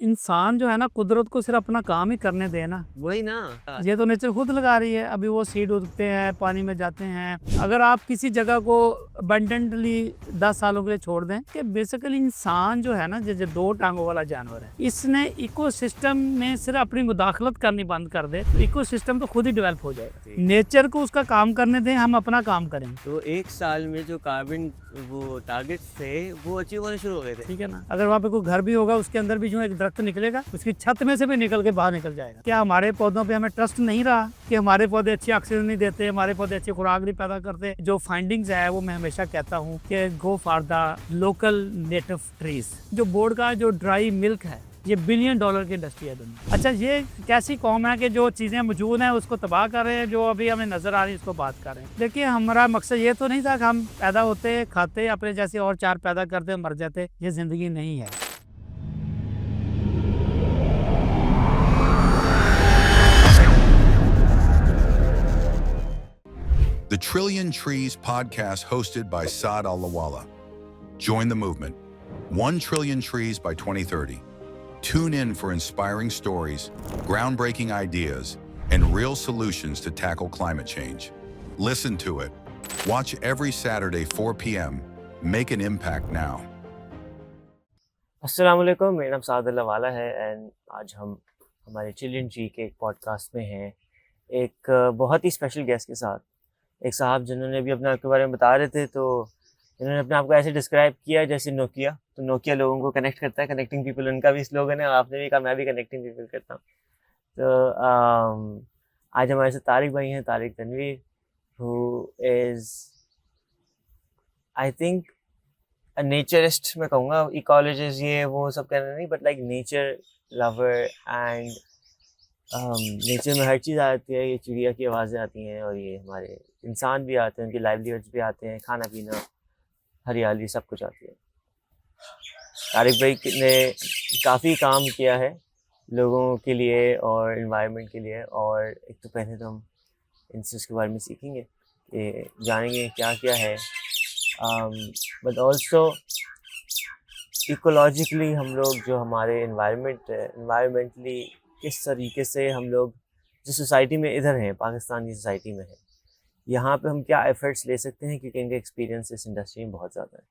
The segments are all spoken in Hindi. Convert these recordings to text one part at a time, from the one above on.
इंसान जो है ना कुदरत को सिर्फ अपना काम ही करने दे ना, वही ना। ये तो नेचर खुद लगा रही है। अभी वो सीड उगते हैं, पानी में जाते हैं। अगर आप किसी जगह को अबंडेंटली 10 सालों के लिए छोड़ दें कि बेसिकली इंसान जो है ना, जैसे 2 टांगों वाला जानवर है, इसने इकोसिस्टम में सिर्फ अपनी मुदाखलत करनी बंद कर दे तो इकोसिस्टम तो खुद ही डेवलप हो जाएगा। नेचर को उसका काम करने दें, हम अपना काम करें। तो 1 साल में जो कार्बन वो टारगेट्स थे वो अचीव होने शुरू हो गए थे। ठीक है ना। अगर वहाँ पे कोई घर भी होगा, उसके अंदर भी जो एक दरख्त निकलेगा, उसकी छत में से भी निकल के बाहर निकल जाएगा। क्या हमारे पौधों पे हमें ट्रस्ट नहीं रहा कि हमारे पौधे अच्छी ऑक्सीजन नहीं देते, हमारे पौधे अच्छी खुराक नहीं पैदा करते? जो फाइंडिंग्स है वो मैं हमेशा कहता हूँ कि गो for the local native trees. जो बोर्ड का जो ड्राई मिल्क है, ये $1 बिलियन की इंडस्ट्री है दुनिया। अच्छा, ये कैसी कौम है कि जो चीज़ें मौजूद हैं उसको तबाह कर रहे हैं, जो अभी हमें नज़र आ रही है उसको बात कर रहे हैं। देखिए, हमारा मकसद ये तो नहीं था कि हम पैदा होते, खाते, अपने जैसे और 4 पैदा करते, मर जाते। ये ज़िंदगी नहीं है। The Trillion Trees podcast hosted by Saad Al-Lawala. Join the movement. 1 trillion trees by 2030. Tune in for inspiring stories, groundbreaking ideas, and real solutions to tackle climate change. Listen to it. Watch every Saturday 4 p.m. Make an impact now. अस्सलाम वालेकुम, मेरा नाम साद अल्लाह है एंड आज हम हमारे चिलियन ट्री के एक पॉडकास्ट में हैं एक बहुत ही स्पेशल गेस्ट के साथ। एक साहब जिन्होंने भी अपने आप के बारे में बता रहे थे, तो इन्होंने अपने आप को ऐसे डिस्क्राइब किया जैसे नोकिया। तो नोकिया लोगों को कनेक्ट करता है, कनेक्टिंग पीपल उनका भी स्लोगन है। आपने भी कहा, मैं भी कनेक्टिंग पीपल करता हूँ। तो आज हमारे साथ तारिक भाई हैं, Tariq Tanveer, who is I think a naturist. मैं कहूँगा इकोलॉजिस्ट, ये वो सब कहना नहीं, but like nature lover and nature में हर चीज़ आती है। ये चिड़िया की आवाज़ें आती हैं और ये हमारे इंसान भी आते हैं, उनकी लाइवलीहुड्स भी आते हैं, खाना पीना, हरियाली, सब कुछ आती है। तारिक भाई ने काफ़ी काम किया है लोगों के लिए और इन्वायरमेंट के लिए। और एक तो पहले तो हम इनसे उसके बारे में सीखेंगे, कि जानेंगे क्या क्या है, बट ऑल्सो इकोलॉजिकली हम लोग जो हमारे इन्वायरमेंट है, इन्वायरमेंटली किस तरीके से हम लोग जिस सोसाइटी में इधर हैं, पाकिस्तान की सोसाइटी में है, यहाँ पे हम क्या एफर्ट्स ले सकते हैं, क्योंकि इनका एक्सपीरियंस इस इंडस्ट्री में बहुत ज़्यादा है।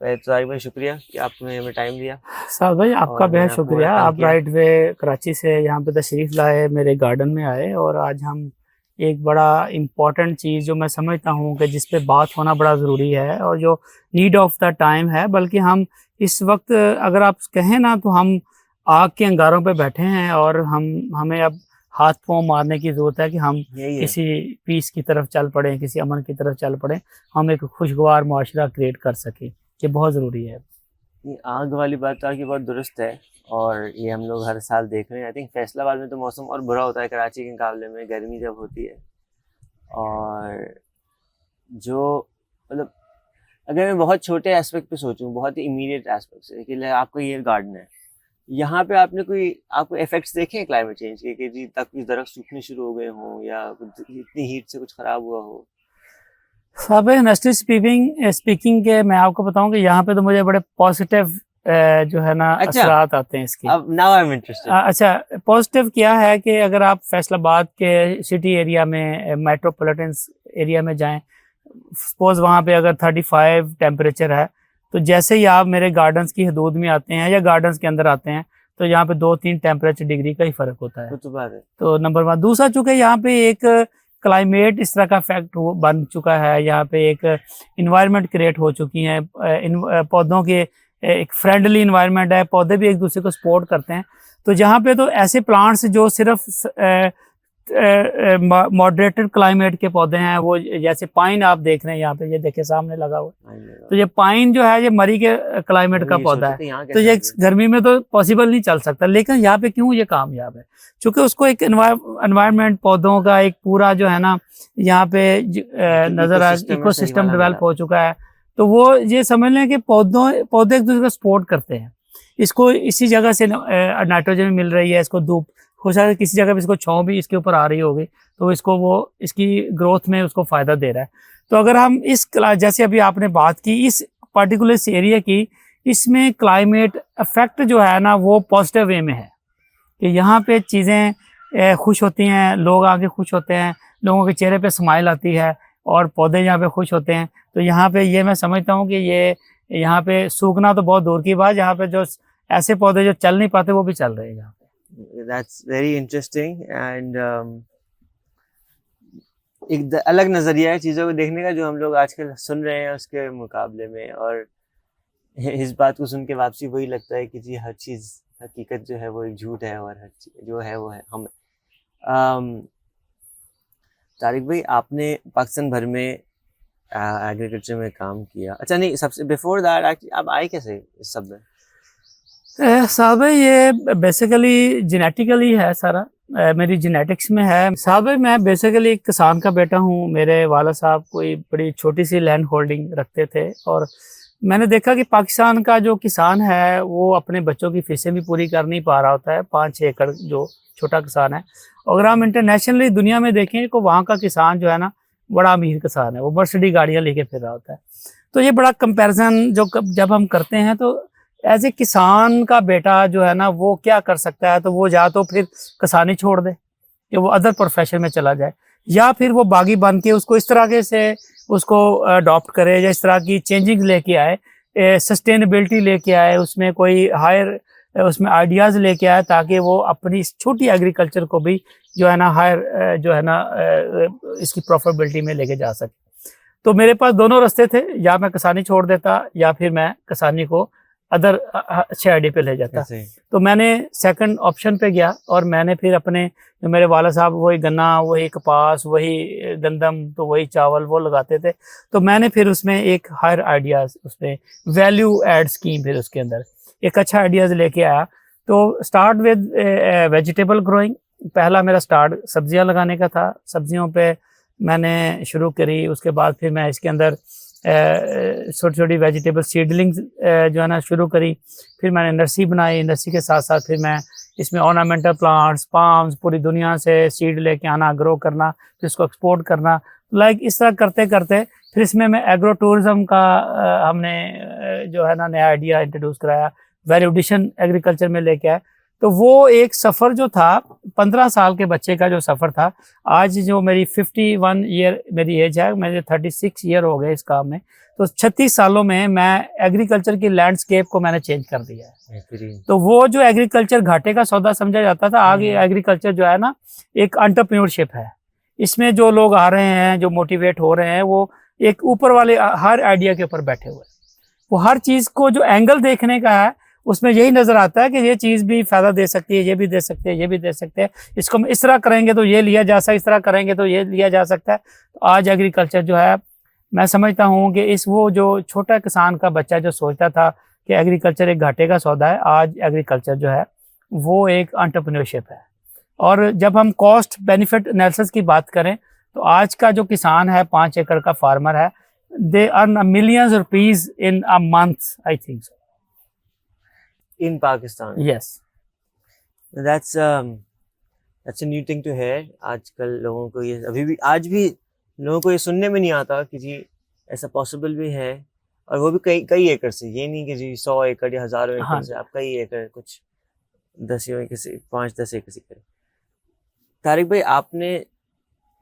पहले तो तारिक भाई शुक्रिया कि आपने हमें टाइम दिया। साद भाई, आपका बेहद शुक्रिया। आप राइट वे कराची से यहाँ पे तशरीफ़ लाए, मेरे गार्डन में आए, और आज हम एक बड़ा इम्पॉर्टेंट चीज़ जो मैं समझता हूँ कि जिस पे बात होना बड़ा ज़रूरी है और जो नीड ऑफ द टाइम है, बल्कि हम इस वक्त अगर आप कहें ना तो हम आग के अंगारों पे बैठे हैं और हमें अब हाथ पाँव मारने की ज़रूरत है कि हम किसी पीस की तरफ चल पड़ें, किसी अमन की तरफ चल पड़ें, हम एक खुशगवार माशरा क्रिएट कर सकें। ये बहुत ज़रूरी है। आग वाली बात आपकी बहुत दुरुस्त है, और ये हम लोग हर साल देख रहे हैं। आई थिंक फैसलाबाद में तो मौसम और बुरा होता है कराची के मुकाबले में, गर्मी जब होती है। और जो मतलब अगर मैं बहुत छोटे एस्पेक्ट पे सोचूं, बहुत ही इमीडिएट एस्पेक्ट से, कि आपका ये गार्डन है, यहाँ पे आपको इफेक्ट्स देखे हैं क्लाइमेट चेंज के, कि जी तक दरख्त सूखने शुरू हो गए हों या इतनी हीट से कुछ ख़राब हुआ हो? सब ऑनेस्टली स्पीकिंग के मैं आपको बताऊं कि यहाँ पे तो मुझे बड़े पॉजिटिव जो है ना असरात आते हैं इसके। अब नाउ आई एम इंटरेस्टेड। अच्छा, पॉजिटिव क्या है कि अगर आप फैसलाबाद के सिटी एरिया में, मेट्रोपॉलिटन एरिया में जाएं, सपोज वहाँ पे अगर 35 टेम्परेचर है, तो जैसे ही आप मेरे गार्डन्स की हदूद में आते हैं या गार्डन्स के अंदर आते हैं, तो यहाँ पे 2-3 टेम्परेचर डिग्री का ही फ़र्क होता है। तो बात है। तो नंबर 1। दूसरा, चूँकि यहाँ पे एक क्लाइमेट इस तरह का फैक्ट बन चुका है, यहाँ पे एक इन्वायरमेंट क्रिएट हो चुकी है, पौधों के एक फ्रेंडली इन्वायरमेंट है, पौधे भी एक दूसरे को सपोर्ट करते हैं। तो जहाँ पे तो ऐसे प्लांट्स जो सिर्फ मॉडरेटेड क्लाइमेट के पौधे हैं, वो जैसे पाइन आप देख रहे हैं यहाँ पे, ये देखे सामने लगा हुआ, तो ये पाइन जो है ये मरी के क्लाइमेट का पौधा है, तो ये गर्मी में तो पॉसिबल नहीं चल सकता। लेकिन यहाँ पे क्यों ये कामयाब है? क्योंकि उसको एक एनवायरनमेंट, पौधों का एक पूरा जो है ना यहाँ पे नजर आ, इकोसिस्टम डेवलप हो चुका है। तो वो ये समझ लें कि पौधे एक दूसरे को सपोर्ट करते हैं। इसको इसी जगह से नाइट्रोजन मिल रही है, इसको धूप, हो सकता है किसी जगह पे इसको छांव भी इसके ऊपर आ रही होगी, तो इसको वो इसकी ग्रोथ में उसको फ़ायदा दे रहा है। तो अगर हम जैसे अभी आपने बात की इस पर्टिकुलर एरिया की, इसमें क्लाइमेट इफेक्ट जो है ना वो पॉजिटिव वे में है कि यहाँ पे चीज़ें खुश होती हैं, लोग आके खुश होते हैं, लोगों के चेहरे पे स्माइल आती है और पौधे यहाँ पे खुश होते हैं। तो यहाँ पे ये मैं समझता हूँ कि ये यहाँ पे सूखना तो बहुत दूर की बात, यहाँ पे जो ऐसे पौधे जो चल नहीं पाते वो भी चल रहे हैं यहाँ पे। That's very interesting and एक अलग नज़रिया है चीज़ों को देखने का जो हम लोग आजकल सुन रहे हैं उसके मुकाबले में, और इस बात को सुन के वापसी वही लगता है कि जी हर चीज़ हकीकत जो है वो एक झूठ है और हर चीज़ जो है वो है हम। तारिक भाई, आपने पाकिस्तान भर में एग्रीकल्चर में काम किया। अच्छा नहीं, सबसे बिफोर दैट आप आए कैसे इस सब में? साहब ये बेसिकली जेनेटिकली है सारा, मेरी जेनेटिक्स में है। साहब मैं बेसिकली एक किसान का बेटा हूँ। मेरे वाला साहब कोई बड़ी छोटी सी लैंड होल्डिंग रखते थे और मैंने देखा कि पाकिस्तान का जो किसान है वो अपने बच्चों की फीसें भी पूरी कर नहीं पा रहा होता है, 5-6 एकड़ जो छोटा किसान है। अगर हम इंटरनेशनली दुनिया में देखें तो वहाँ का किसान जो है ना बड़ा अमीर किसान है, वो मर्सिडीज गाड़ियाँ लेके फिर रहा होता है। तो ये बड़ा कंपैरिजन जब हम करते हैं तो एज ए किसान का बेटा जो है ना वो क्या कर सकता है, तो वो या तो फिर किसानी छोड़ दे कि वो अदर प्रोफेशन में चला जाए, या फिर वो बागी बन के उसको इस तरह से उसको अडॉप्ट करे या इस तरह की चेंजिंग लेके आए, सस्टेनेबिलिटी लेके आए, उसमें कोई हायर उसमें आइडियाज़ लेके आए ताकि वो अपनी छोटी एग्रीकल्चर को भी जो है ना हायर जो है ना इसकी प्रॉफिटेबिलिटी में लेके जा सके। तो मेरे पास दोनों रास्ते थे, या मैं किसानी छोड़ देता या फिर मैं किसानी को अदर अच्छे आइडिया पे ले जाता। तो मैंने सेकंड ऑप्शन पे गया और मैंने फिर अपने जो मेरे वाला साहब वही गन्ना, वही कपास, वही गंदम, तो वही चावल वो लगाते थे, तो मैंने फिर उसमें एक हायर आइडियाज़, उसमें वैल्यू एड स्कीम, फिर उसके अंदर एक अच्छा आइडियाज़ लेके आया। तो स्टार्ट विद वेजिटेबल ग्रोइंग, पहला मेरा स्टार्ट सब्जियां लगाने का था। सब्जियों पे मैंने शुरू करी, उसके बाद फिर मैं इसके अंदर छोटी छोटी वेजिटेबल सीडलिंग्स जो है ना शुरू करी। फिर मैंने नर्सरी बनाई, नर्सरी के साथ साथ फिर मैं इसमें ऑर्नामेंटल प्लांट्स, पाम्स, पूरी दुनिया से सीड लेके आना, ग्रो करना, फिर इसको एक्सपोर्ट करना। लाइक इस तरह करते करते फिर इसमें मैं एग्रो टूरिज्म का हमने जो है ना नया आइडिया इंट्रोड्यूस कराया, वैल्यू एडिशन एग्रीकल्चर में लेके आए। तो वो एक सफ़र जो था 15 साल के बच्चे का जो सफ़र था, आज जो मेरी 51 ईयर मेरी एज है, मेरे 36 ईयर हो गए इस काम में, तो 36 सालों में मैं एग्रीकल्चर की लैंडस्केप को मैंने चेंज कर दिया है। तो वो जो एग्रीकल्चर घाटे का सौदा समझा जाता था, आगे एग्रीकल्चर जो है ना एक एंटरप्रेन्योरशिप है। इसमें जो लोग आ रहे हैं, जो मोटिवेट हो रहे हैं, वो एक ऊपर वाले हर आइडिया के ऊपर बैठे हुए हैं। वो हर चीज़ को जो एंगल देखने का है उसमें यही नज़र आता है कि ये चीज़ भी फ़ायदा दे सकती है, ये भी दे सकते हैं, ये भी दे सकते हैं, इसको हम इस तरह करेंगे तो ये लिया जा सकता है, इस तरह करेंगे तो ये लिया जा सकता है। तो आज एग्रीकल्चर जो है, मैं समझता हूँ कि वो जो छोटा किसान का बच्चा जो सोचता था कि एग्रीकल्चर एक घाटे का सौदा है, आज एग्रीकल्चर जो है वो एक एंटरप्रेन्योरशिप है। और जब हम कॉस्ट बेनिफिट एनालिसिस की बात करें तो आज का जो किसान है, 5 एकड़ का फार्मर है, they earn millions rupees in a month, I think so, in Pakistan. Yes. That's a new thing to hear. आजकल लोगों को ये अभी भी आज भी लोगों को ये सुनने में नहीं आता कि जी ऐसा पॉसिबल भी है, और वो भी कई एकड़ से। ये नहीं कि जी 100 एकड़ या हज़ारों एकड़ से, आप कई एकड़, कुछ 10 एकड़ से 5-10 एकड़ से करें। तारिक भाई, आपने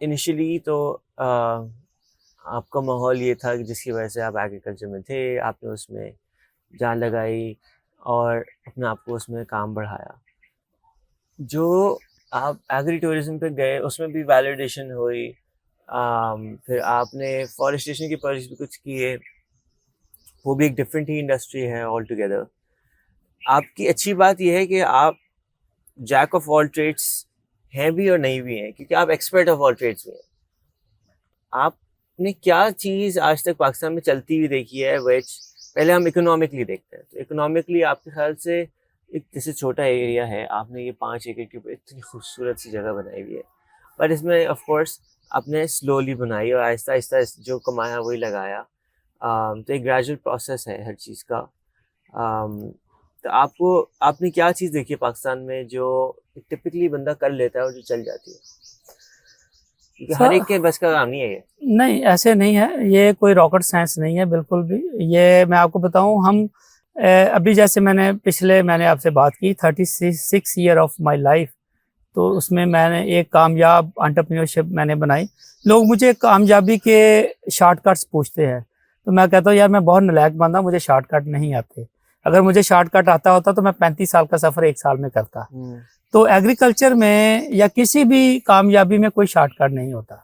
इनिशियली तो आपका माहौल ये था कि जिसकी वजह से आप एग्रीकल्चर में थे, आपने उसमें जान लगाई और अपने आप को उसमें काम बढ़ाया। जो आप एग्री टूरिज्म पे गए उसमें भी वैलिडेशन हुई, फिर आपने फॉरेस्टेशन की प्रोजेक्ट भी कुछ किए, वो भी एक डिफरेंट ही इंडस्ट्री है ऑल टुगेदर। आपकी अच्छी बात यह है कि आप जैक ऑफ ऑल ट्रेड्स हैं भी और नहीं भी हैं, क्योंकि आप एक्सपर्ट ऑफ ऑल ट्रेड्स भी हैं। आपने क्या चीज़ आज तक पाकिस्तान में चलती हुई देखी है विच पहले हम इकोनॉमिकली देखते हैं, तो इकोनॉमिकली आपके ख्याल से एक जैसे छोटा एरिया है, आपने ये 5 एकड़ के ऊपर इतनी खूबसूरत सी जगह बनाई हुई है, पर इसमें ऑफ कोर्स आपने स्लोली बनाई और आहिस्ता आहिस्ता जो कमाया वही लगाया। तो एक ग्रेजुअल प्रोसेस है हर चीज़ का। तो आपने क्या चीज़ देखी है पाकिस्तान में जो टिपिकली बंदा कर लेता है और जो चल जाती है? क्योंकि हर एक के बस का काम नहीं है ये। नहीं, ऐसे नहीं है, ये कोई रॉकेट साइंस नहीं है बिल्कुल भी। ये मैं आपको बताऊं, हम अभी जैसे मैंने आपसे बात की 36 ईयर ऑफ माय लाइफ, तो उसमें मैंने एक कामयाब एंटरप्रेन्योरशिप मैंने बनाई। लोग मुझे कामयाबी के शॉर्टकट्स पूछते हैं, तो मैं कहता हूँ यार मैं बहुत नालायक बंदा, मुझे शॉर्टकट नहीं आते। अगर मुझे शॉर्टकट आता होता तो मैं 35 साल का सफ़र 1 साल में करता। तो एग्रीकल्चर में या किसी भी कामयाबी में कोई शॉर्टकट नहीं होता,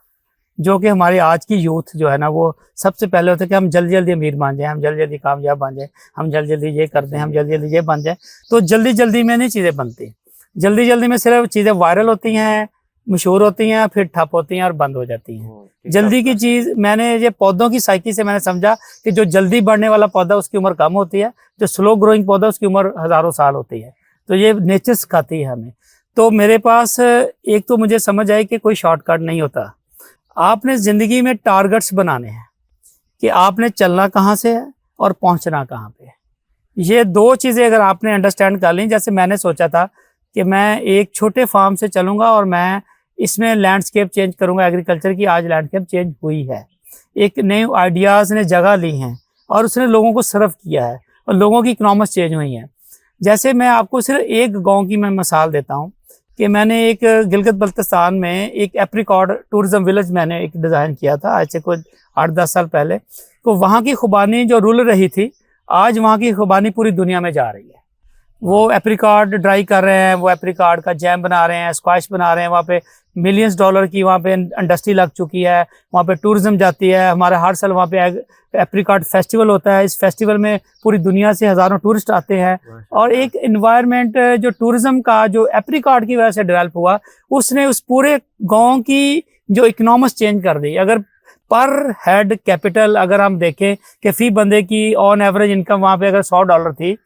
जो कि हमारी आज की यूथ जो है ना, वो सबसे पहले होता है कि हम जल्दी जल्दी अमीर बन जाएं, हम जल्दी जल्दी कामयाब बन जाएं, हम जल्दी जल्दी ये कर दें, हम जल्दी जल्दी ये बन जाएं। तो जल्दी जल्दी में नहीं चीज़ें बनती, जल्दी जल्दी में सिर्फ चीज़ें वायरल होती हैं, मशहूर होती हैं, फिर ठप होती हैं और बंद हो जाती हैं। जल्दी की चीज़, मैंने ये पौधों की साइकिल से मैंने समझा कि जो जल्दी बढ़ने वाला पौधा उसकी उम्र कम होती है, जो स्लो ग्रोइंग पौधा उसकी उम्र हज़ारों साल होती है। तो ये नेचर सिखाती है हमें। तो मेरे पास एक तो मुझे समझ आई कि कोई शॉर्टकट नहीं होता, आपने ज़िंदगी में टारगेट्स बनाने हैं कि आपने चलना कहाँ से है और पहुँचना कहाँ पे। ये 2 चीज़ें अगर आपने अंडरस्टैंड कर ली, जैसे मैंने सोचा था कि मैं एक छोटे फार्म से चलूँगा और मैं इसमें लैंडस्केप चेंज करूँगा एग्रीकल्चर की। आज लैंडस्केप चेंज हुई है, एक नए आइडियाज़ ने जगह ली हैं और उसने लोगों को सर्व किया है और लोगों की इकनॉमिक्स चेंज हुई हैं। जैसे मैं आपको सिर्फ एक गाँव की मैं मिसाल देता हूँ कि मैंने एक गिलगित बल्तिस्तान में एक एप्रिकॉट टूरिज्म विलेज मैंने एक डिज़ाइन किया था आज से कुछ 8-10 साल पहले। तो वहाँ की खुबानी जो रुल रही थी, आज वहाँ की खुबानी पूरी दुनिया में जा रही है। वो एप्रिकॉट ड्राई कर रहे हैं, वो एप्रिकॉट का जैम बना रहे हैं, स्क्वाश बना रहे हैं। वहाँ पे मिलियंस डॉलर की वहाँ पे इंडस्ट्री लग चुकी है, वहाँ पे टूरिज्म जाती है। हमारा हर साल वहाँ पे एप्रिकॉट फेस्टिवल होता है, इस फेस्टिवल में पूरी दुनिया से हज़ारों टूरिस्ट आते हैं। और एक इन्वायरमेंट जो टूरिज्म का जो एप्रिकॉट की वजह से डेवलप हुआ, उसने उस पूरे गाँव की जो इकनॉमिक्स चेंज कर दी। अगर पर हेड कैपिटल अगर हम देखें कि फी बंदे की ऑन एवरेज इनकम वहाँ पे अगर $100 थी,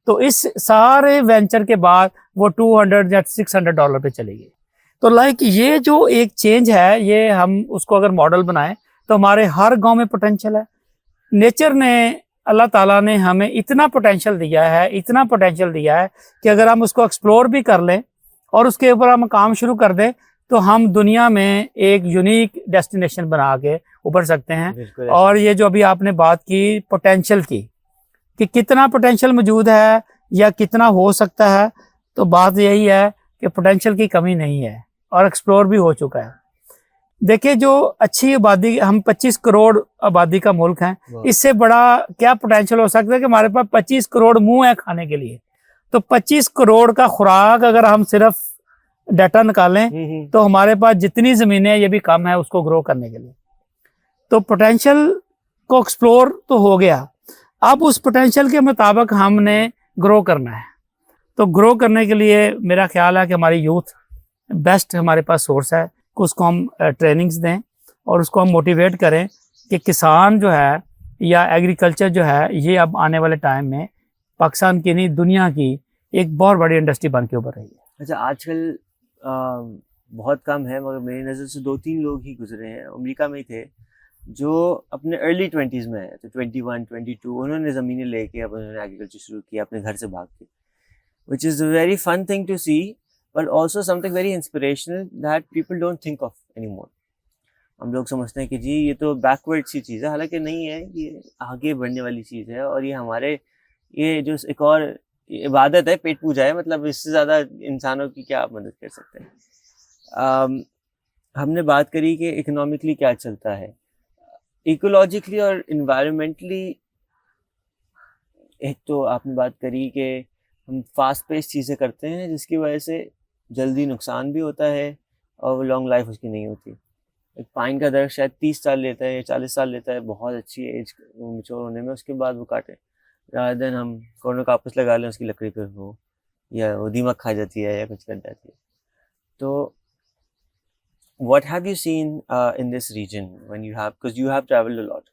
तो इस सारे वेंचर के बाद वो $200 या $600 पे चली गई। तो लाइक ये जो एक चेंज है, ये हम उसको अगर मॉडल बनाएं तो हमारे हर गांव में पोटेंशियल है। नेचर ने, अल्लाह ताला ने हमें इतना पोटेंशियल दिया है, इतना पोटेंशियल दिया है कि अगर हम उसको एक्सप्लोर भी कर लें और उसके ऊपर हम काम शुरू कर दें तो हम दुनिया में एक यूनिक डेस्टिनेशन बना के उभर सकते हैं। और ये जो अभी आपने बात की पोटेंशियल की कि कितना पोटेंशियल मौजूद है या कितना हो सकता है, तो बात यही है कि पोटेंशियल की कमी नहीं है और एक्सप्लोर भी हो चुका है। देखिए, जो अच्छी आबादी, हम 25 करोड़ आबादी का मुल्क है, इससे बड़ा क्या पोटेंशियल हो सकता है कि हमारे पास 25 करोड़ मुंह है खाने के लिए। तो 25 करोड़ का खुराक अगर हम सिर्फ डाटा निकालें तो हमारे पास जितनी ज़मीनें, ये भी कम है उसको ग्रो करने के लिए। तो पोटेंशियल को एक्सप्लोर तो हो गया, अब उस पोटेंशियल के मुताबिक हमने ग्रो करना है। तो ग्रो करने के लिए मेरा ख्याल है कि हमारी यूथ बेस्ट हमारे पास सोर्स है, उसको हम ट्रेनिंग्स दें और उसको हम मोटिवेट करें कि किसान जो है या एग्रीकल्चर जो है, ये अब आने वाले टाइम में पाकिस्तान की नहीं दुनिया की एक बहुत बड़ी इंडस्ट्री बन के उभर रही है। अच्छा, आजकल बहुत कम है, मगर मेरी नज़र से 2-3 लोग ही गुजरे हैं, अमेरिका में ही थे, जो अपने अर्ली 20s में है, तो 21, 22 उन्होंने ज़मीनें लेके अब उन्होंने एग्रीकल्चर शुरू किया अपने घर से भाग के, which is a very fun thing to see, but also something very inspirational that people don't think of any more. हम लोग समझते हैं कि जी ये तो बैकवर्ड सी चीज़ है, हालांकि नहीं है, ये आगे बढ़ने वाली चीज़ है। और ये हमारे, ये जो एक और इबादत है, पेट पूजा है, मतलब इससे ज़्यादा इंसानों की क्या आप मदद कर सकते हैं। हमने बात करी कि इकोनॉमिकली क्या चलता है, इकोलॉजिकली और इन्वायरमेंटली। एक तो आपने बात करी कि हम फास्ट पेस चीज़ें करते हैं जिसकी वजह से जल्दी नुकसान भी होता है और लॉन्ग लाइफ उसकी नहीं होती। एक पाइन का दरख्त शायद 30 साल लेता है या 40 साल लेता है बहुत अच्छी एज मैच्योर होने में, उसके बाद वो काटें, रादर देन हम कोरोना का आपस लगा लें उसकी लकड़ी पर, हो या वो दीमक खा जाती है या कुछ कर जाती है। तो what have you seen in this region when you have, because you have traveled a lot,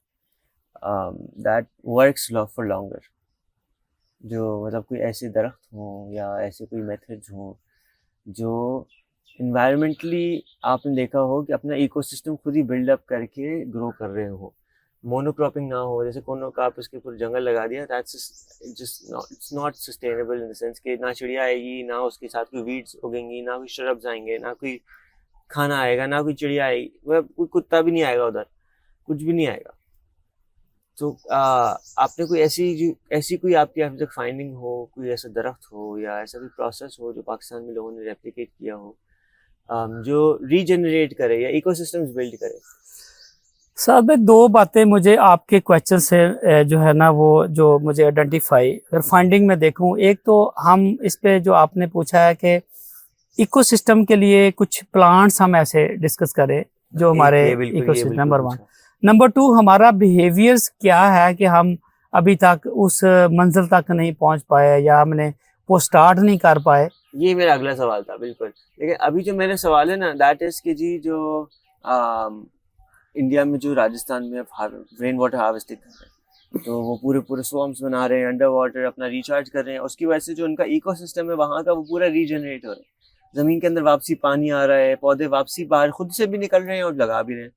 that works for longer? जो मतलब कोई ऐसे दरख्त हों या ऐसे कोई मेथड्स हों जो इन्वायरमेंटली आपने देखा हो कि अपना इकोसिस्टम खुद ही बिल्डअप करके ग्रो कर रहे हो, मोनोक्रॉपिंग ना हो। जैसे कोनो का आप उसके ऊपर जंगल लगा दिया, it's not sustainable in the sense कि ना चिड़िया आएगी, ना उसके साथ कोई वीड्स उगेंगी, ना कोई श्रब्स आएंगे, ना कोई खाना आएगा, ना कोई चिड़िया आएगी, वह कोई कुत्ता भी नहीं आएगा उधर, कुछ भी नहीं आएगा। तो आपने कोई ऐसी कोई आपकी अभी तक फाइंडिंग हो, कोई ऐसा दरख्त हो या ऐसा कोई प्रोसेस हो जो पाकिस्तान में लोगों ने रेप्लिकेट किया हो, जो रीजनरेट करे या इकोसिस्टम्स बिल्ड करे? सर भाई, दो बातें मुझे आपके क्वेश्चन से जो है ना, वो जो मुझे आइडेंटिफाई अगर फाइंडिंग में देखूं, एक तो हम इस पे जो आपने पूछा है कि इकोसिस्टम के लिए कुछ प्लांट्स हम ऐसे डिस्कस करें जो हमारे इकोसिस्टम, नंबर 1। नंबर 2, हमारा बिहेवियर्स क्या है कि हम अभी तक उस मंजिल तक नहीं पहुंच पाए या हमने वो स्टार्ट नहीं कर पाए। ये मेरा अगला सवाल था, बिल्कुल। लेकिन अभी जो मेरा सवाल है ना, दैट इज कि जी जो इंडिया में जो राजस्थान में रेन वाटर हार्वेस्टिंग कर रहे हैं, तो वो पूरे स्वम्स बना रहे हैं, अंडर वाटर अपना रिचार्ज कर रहे हैं, उसकी वजह से जो उनका इकोसिस्टम है वहाँ का, वो पूरा रीजनरेट हो रहा है। ज़मीन के अंदर वापसी पानी आ रहा है, पौधे वापसी बाहर खुद से भी निकल रहे हैं और लगा भी रहे हैं।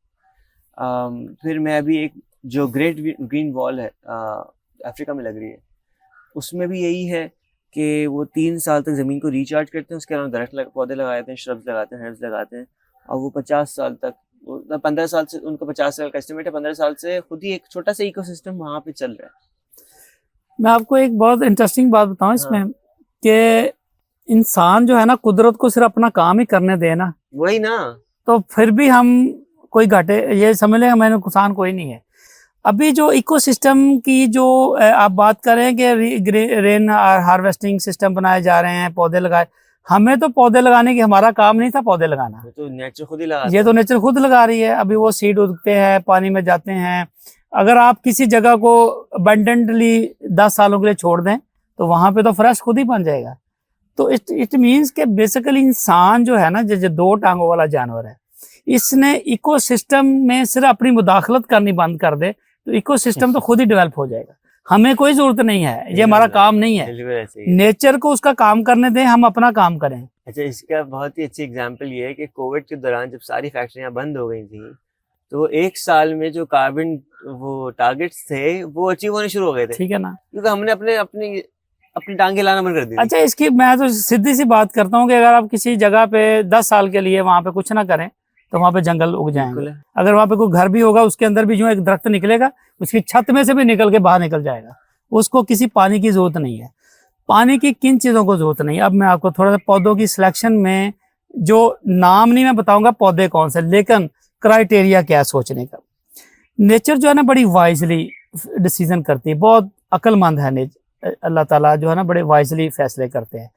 फिर मैं अभी एक जो ग्रेट ग्रीन वॉल है अफ्रीका में लग रही है, उसमें भी यही है कि वो 3 साल तक ज़मीन को रिचार्ज करते हैं, उसके अलावा दरख्त पौधे लगाते हैं, श्रब्स लगाते हैं, हर्ब्स लगाते हैं, और वो 50 साल तक, 15 साल से, उनका 50 साल का एस्टिमेट है, 15 साल से खुद ही एक छोटा सा इकोसिस्टम वहाँ पे चल रहा है। मैं आपको एक बहुत इंटरेस्टिंग बात बताऊं इसमें, हाँ। कि इंसान जो है ना, कुदरत को सिर्फ अपना काम ही करने दे ना, वही ना, तो फिर भी हम कोई घाटे, ये समझ लें मैंने नुकसान कोई नहीं है। अभी जो इकोसिस्टम की जो आप बात करें कि रेन हार्वेस्टिंग सिस्टम बनाए जा रहे हैं, पौधे लगाए, हमें तो पौधे लगाने की, हमारा काम नहीं था पौधे लगाना, तो नेचर खुद ही लगा, ये तो नेचर खुद लगा रही है। अभी वो सीड उगते हैं, पानी में जाते हैं। अगर आप किसी जगह को अबंडेंटली 10 सालों के लिए छोड़ दें तो वहां पे तो फ्रेश खुद ही बन जाएगा। तो इट मीन्स के बेसिकली इंसान जो है ना, जो 2 टांगों वाला जानवर है, इसने इकोसिस्टम में सिर्फ अपनी मुदाखलत करनी बंद कर दे तो इकोसिस्टम तो खुद ही डेवलप हो जाएगा। हमें कोई जरूरत नहीं है, ये हमारा काम नहीं है। नेचर को उसका काम करने दें, हम अपना काम करें। अच्छा, इसका बहुत ही अच्छी एग्जांपल ये है कि कोविड के दौरान जब सारी फैक्ट्रियां बंद हो गई थी, तो 1 साल में जो कार्बन वो टारगेट्स थे वो अचीव होने शुरू हो गए थे, ठीक है ना, क्योंकि हमने अपनी टांगे लाना बंद कर दी। अच्छा, इसकी मैं तो सीधी सी बात करता हूँ कि अगर आप किसी जगह पे 10 साल के लिए वहां पे कुछ ना करें तो वहां पे जंगल उग जाएंगे। अगर वहां पे कोई घर भी होगा, उसके अंदर भी जो एक दरख्त निकलेगा, उसकी छत में से भी निकल के बाहर निकल जाएगा। उसको किसी पानी की जरूरत नहीं है। पानी की किन चीजों को जरूरत नहीं है। अब मैं आपको थोड़ा सा पौधों की सिलेक्शन में, जो नाम नहीं मैं बताऊंगा पौधे कौन से, लेकिन क्राइटेरिया क्या है सोचने का। नेचर जो है ना, बड़ी वाइजली डिसीजन करती है, बहुत अक्लमंद है नेचर। अल्लाह ताला जो है ना, बड़े वाइजली फैसले करते हैं।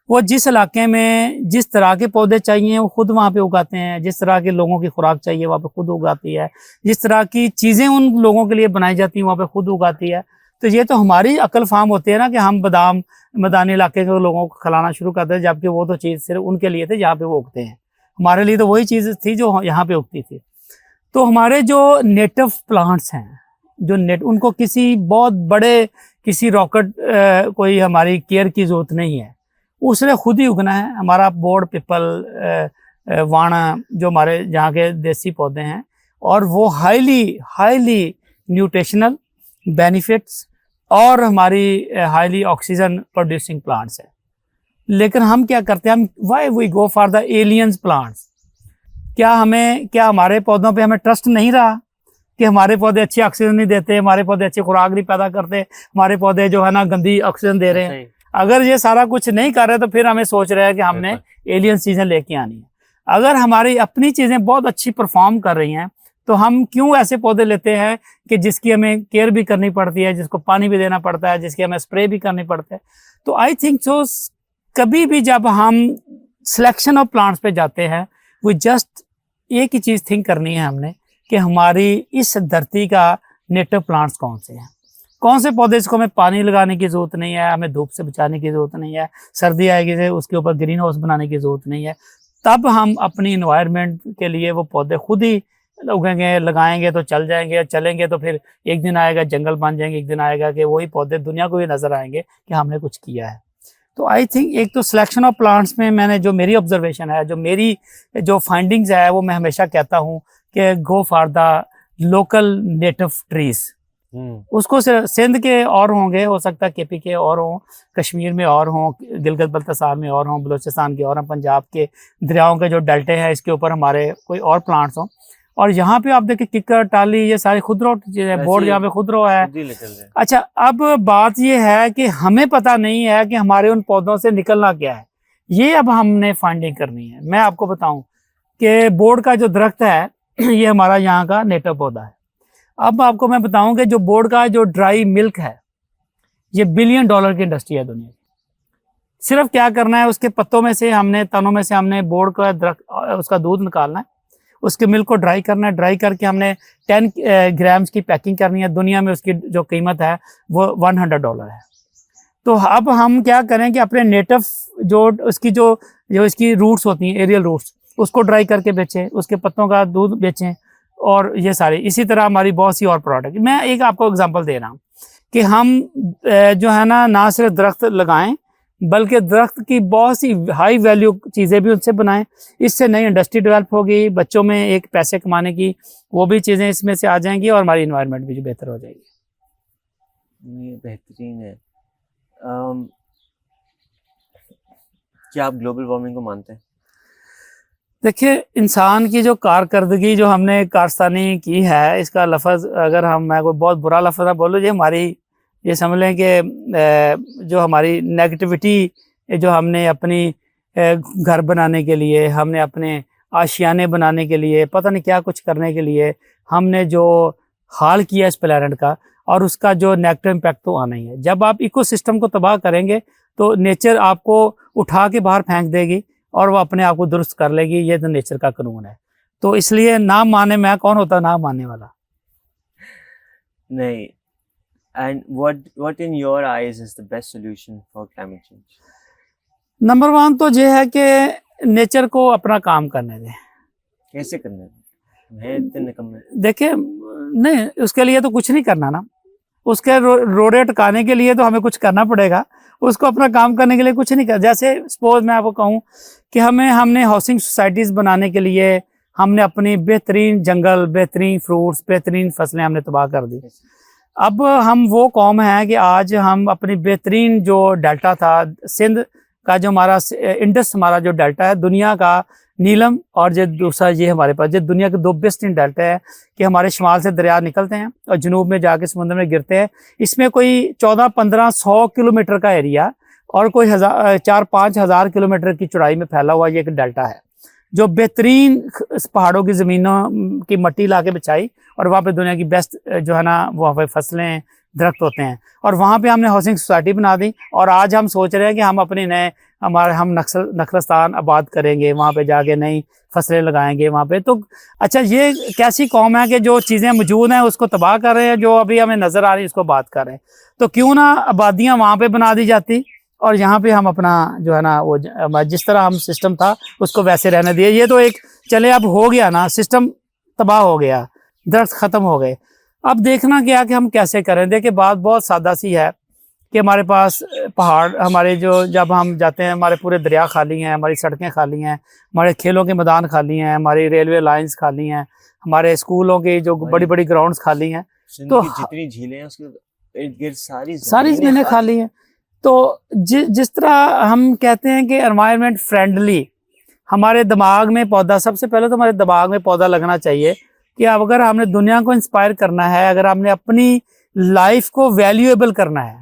वो जिस इलाके में जिस तरह के पौधे चाहिए वो खुद वहाँ पे उगाते हैं, जिस तरह के लोगों की खुराक चाहिए वहाँ पे खुद उगाती है, जिस तरह की चीज़ें उन लोगों के लिए बनाई जाती हैं वहाँ पे खुद उगाती है। तो ये तो हमारी अकल फार्म होती है ना कि हम बादाम मैदानी इलाके के लोगों को खिलाना शुरू करते हैं, जबकि वो तो चीज़ सिर्फ उनके लिए थे जहाँ पे वो उगते हैं। हमारे लिए तो वही चीज़ थी जो यहाँ पे उगती थी। तो हमारे जो नेटिव प्लांट्स हैं, जो उनको किसी बहुत बड़े किसी रॉकेट कोई हमारी केयर की जरूरत नहीं है, उसने खुद ही उगना है। हमारा बोर्ड, पिपल, वाणा जो हमारे यहाँ के देसी पौधे हैं, और वो हाईली न्यूट्रिशनल बेनिफिट्स और हमारी हाईली ऑक्सीजन प्रोड्यूसिंग प्लांट्स है। लेकिन हम क्या करते हैं, हम why we go for the aliens plants. क्या हमारे पौधों पे हमें ट्रस्ट नहीं रहा कि हमारे पौधे अच्छी ऑक्सीजन नहीं देते, हमारे पौधे अच्छी खुराक नहीं पैदा करते, हमारे पौधे जो है ना गंदी ऑक्सीजन दे रहे हैं। अगर ये सारा कुछ नहीं कर रहे तो फिर हमें सोच रहे हैं कि हमने एलियन चीजें लेके आनी है। अगर हमारी अपनी चीजें बहुत अच्छी परफॉर्म कर रही हैं तो हम क्यों ऐसे पौधे लेते हैं कि जिसकी हमें केयर भी करनी पड़ती है, जिसको पानी भी देना पड़ता है, जिसकी हमें स्प्रे भी करनी पड़ता है। तो आई थिंक सो कभी भी जब हम सिलेक्शन ऑफ प्लांट्स पे जाते हैं, वो जस्ट एक ही चीज थिंक करनी है हमने कि हमारी इस धरती का नेटिव प्लांट्स कौन से हैं, कौन से पौधे जिसको हमें पानी लगाने की जरूरत नहीं है, हमें धूप से बचाने की जरूरत नहीं है, सर्दी आएगी से उसके ऊपर ग्रीन हाउस बनाने की जरूरत नहीं है। तब हम अपनी इन्वायरमेंट के लिए वो पौधे खुद ही उगेंगे, लगाएंगे तो चल जाएंगे, चलेंगे तो फिर एक दिन आएगा जंगल बन जाएंगे, एक दिन आएगा कि वही पौधे दुनिया को भी नजर आएंगे कि हमने कुछ किया है। तो आई थिंक एक तो सिलेक्शन ऑफ प्लांट्स में मैंने जो मेरी ऑब्जर्वेशन है, जो मेरी जो फाइंडिंग्स है, वो मैं हमेशा कहता हूँ कि गो for the local native trees. उसको सिंध के और होंगे, हो सकता है केपी के और हों, कश्मीर में और हों, गिलगित बल्तिस्तान में और हों, बलूचिस्तान के और हों, पंजाब के दरियाओं के जो डेल्टे हैं इसके ऊपर हमारे कोई और प्लांट्स हों। और यहाँ पे आप देखिए किकर, टाली, ये सारी खुदरो चीजें, बोर्ड यहाँ पे खुदरो है। अच्छा, अब बात ये है कि हमें पता नहीं है कि हमारे उन पौधों से निकलना क्या है, ये अब हमने फाइंडिंग करनी है। मैं आपको बताऊं कि बोर्ड का जो दरख्त है ये हमारा यहाँ का नेटिव पौधा है। अब आपको मैं बताऊं कि जो बोर्ड का जो ड्राई मिल्क है, ये $1 बिलियन की इंडस्ट्री है दुनिया की। सिर्फ क्या करना है, उसके पत्तों में से हमने, तनों में से हमने बोर्ड का दरख्त, उसका दूध निकालना है, उसके मिल्क को ड्राई करना है, ड्राई करके हमने 10 ग्राम्स की पैकिंग करनी है। दुनिया में उसकी जो कीमत है वो $100 है। तो अब हम क्या करें कि अपने नेटिव जो उसकी जो इसकी रूट्स होती हैं, एरियल रूट्स, उसको ड्राई करके बेचें, उसके पत्तों का दूध बेचें, और ये सारे इसी तरह हमारी बहुत सी और प्रोडक्ट। मैं एक आपको एग्जांपल दे रहा हूँ कि हम जो है ना सिर्फ दरख्त लगाएं, बल्कि दरख्त की बहुत सी हाई वैल्यू चीज़ें भी उनसे बनाएं। इससे नई इंडस्ट्री डेवलप होगी, बच्चों में एक पैसे कमाने की वो भी चीज़ें इसमें से आ जाएंगी, और हमारी इन्वायरमेंट भी जो बेहतर हो जाएगी। ये बेहतरीन है। क्या आप ग्लोबल वार्मिंग को मानते हैं? देखिए, इंसान की जो कारकर्दगी जो हमने कारस्तानी की है, इसका लफ्ज़ अगर मैं कोई बहुत बुरा लफ्ज़ ना बोलूँ, ये समझ लें कि जो हमारी नेगेटिविटी जो हमने अपनी घर बनाने के लिए, हमने अपने आशियाने बनाने के लिए, पता नहीं क्या कुछ करने के लिए हमने जो हाल किया इस प्लैनेट का, और उसका जो नेगेटिव इम्पैक्ट तो आना ही है। जब आप इकोसिस्टम को तबाह करेंगे तो नेचर आपको उठा के बाहर फेंक देगी और वो अपने आप को दुरुस्त कर लेगी। ये तो नेचर का कानून है। तो इसलिए ना माने, मैं कौन होता ना मानने वाला। नहीं। And what in your eyes is the best solution for climate change? Number 1 तो ये है कि नेचर को अपना काम करने दें। कैसे करने दें? है इतने निकम्मे। देखिए, नहीं, उसके लिए तो कुछ नहीं करना ना, उसके रोड़े अटकाने के लिए तो हमें कुछ करना पड़ेगा, उसको अपना काम करने के लिए कुछ नहीं कर। जैसे सपोज मैं आपको कहूँ कि हमने हाउसिंग सोसाइटीज़ बनाने के लिए हमने अपनी बेहतरीन जंगल, बेहतरीन फ्रूट्स, बेहतरीन फसलें हमने तबाह कर दी। अब हम वो कौम है कि आज हम अपनी बेहतरीन जो डेल्टा था, सिंध का जो हमारा इंडस हमारा जो डेल्टा है, दुनिया का नीलम, और जो दूसरा ये हमारे पास जो दुनिया के 2 बेस्टरीन डेल्टा है कि हमारे शुमाल से दरिया निकलते हैं और जनूब में जाके समुद्र में गिरते हैं। इसमें कोई 14-15-100 किलोमीटर का एरिया और कोई 4-5 हज़ार किलोमीटर की चौड़ाई में फैला हुआ ये एक डेल्टा है, जो बेहतरीन पहाड़ों की ज़मीनों की मट्टी ला के बिछाई, और वहाँ पे दुनिया की बेस्ट जो है ना वहाँ पे फसलें, दरख्त होते हैं, और वहाँ पे हमने हाउसिंग सोसाइटी बना दी। और आज हम सोच रहे हैं कि हम अपने हम नखलस्तान आबाद करेंगे, वहाँ पे जाके नई फसलें लगाएंगे वहाँ पे। तो अच्छा, ये कैसी कौम है कि जो चीज़ें मौजूद हैं उसको तबाह कर रहे हैं, जो अभी हमें नज़र आ रही है उसको बात कर रहे हैं। तो क्यों ना आबादियाँ वहाँ पे बना दी जाती और यहाँ पे हम अपना जो है ना वो जिस तरह हम सिस्टम था उसको वैसे रहने दिए। ये तो एक चले अब हो गया ना, सिस्टम तबाह हो गया, दरख्त ख़त्म हो गए। अब देखना क्या कि हम कैसे करें। देखिए, बात बहुत सादा सी है कि हमारे पास पहाड़, हमारे जो जब हम जाते हैं हमारे पूरे दरिया खाली हैं, हमारी सड़कें खाली हैं, हमारे खेलों के मैदान खाली हैं, हमारी रेलवे लाइंस खाली हैं, हमारे स्कूलों की जो बड़ी बड़ी ग्राउंड्स खाली हैं, तो जितनी झीलें हैं उसके इर्द गिर्द सारी ज़मीनें खाली हैं। तो जिस तरह हम कहते हैं कि एनवायरनमेंट फ्रेंडली, हमारे दिमाग में पौधा, सबसे पहले तो हमारे दिमाग में पौधा लगना चाहिए कि अब अगर हमने दुनिया को इंस्पायर करना है, अगर हमने अपनी लाइफ को वैल्यूएबल करना है।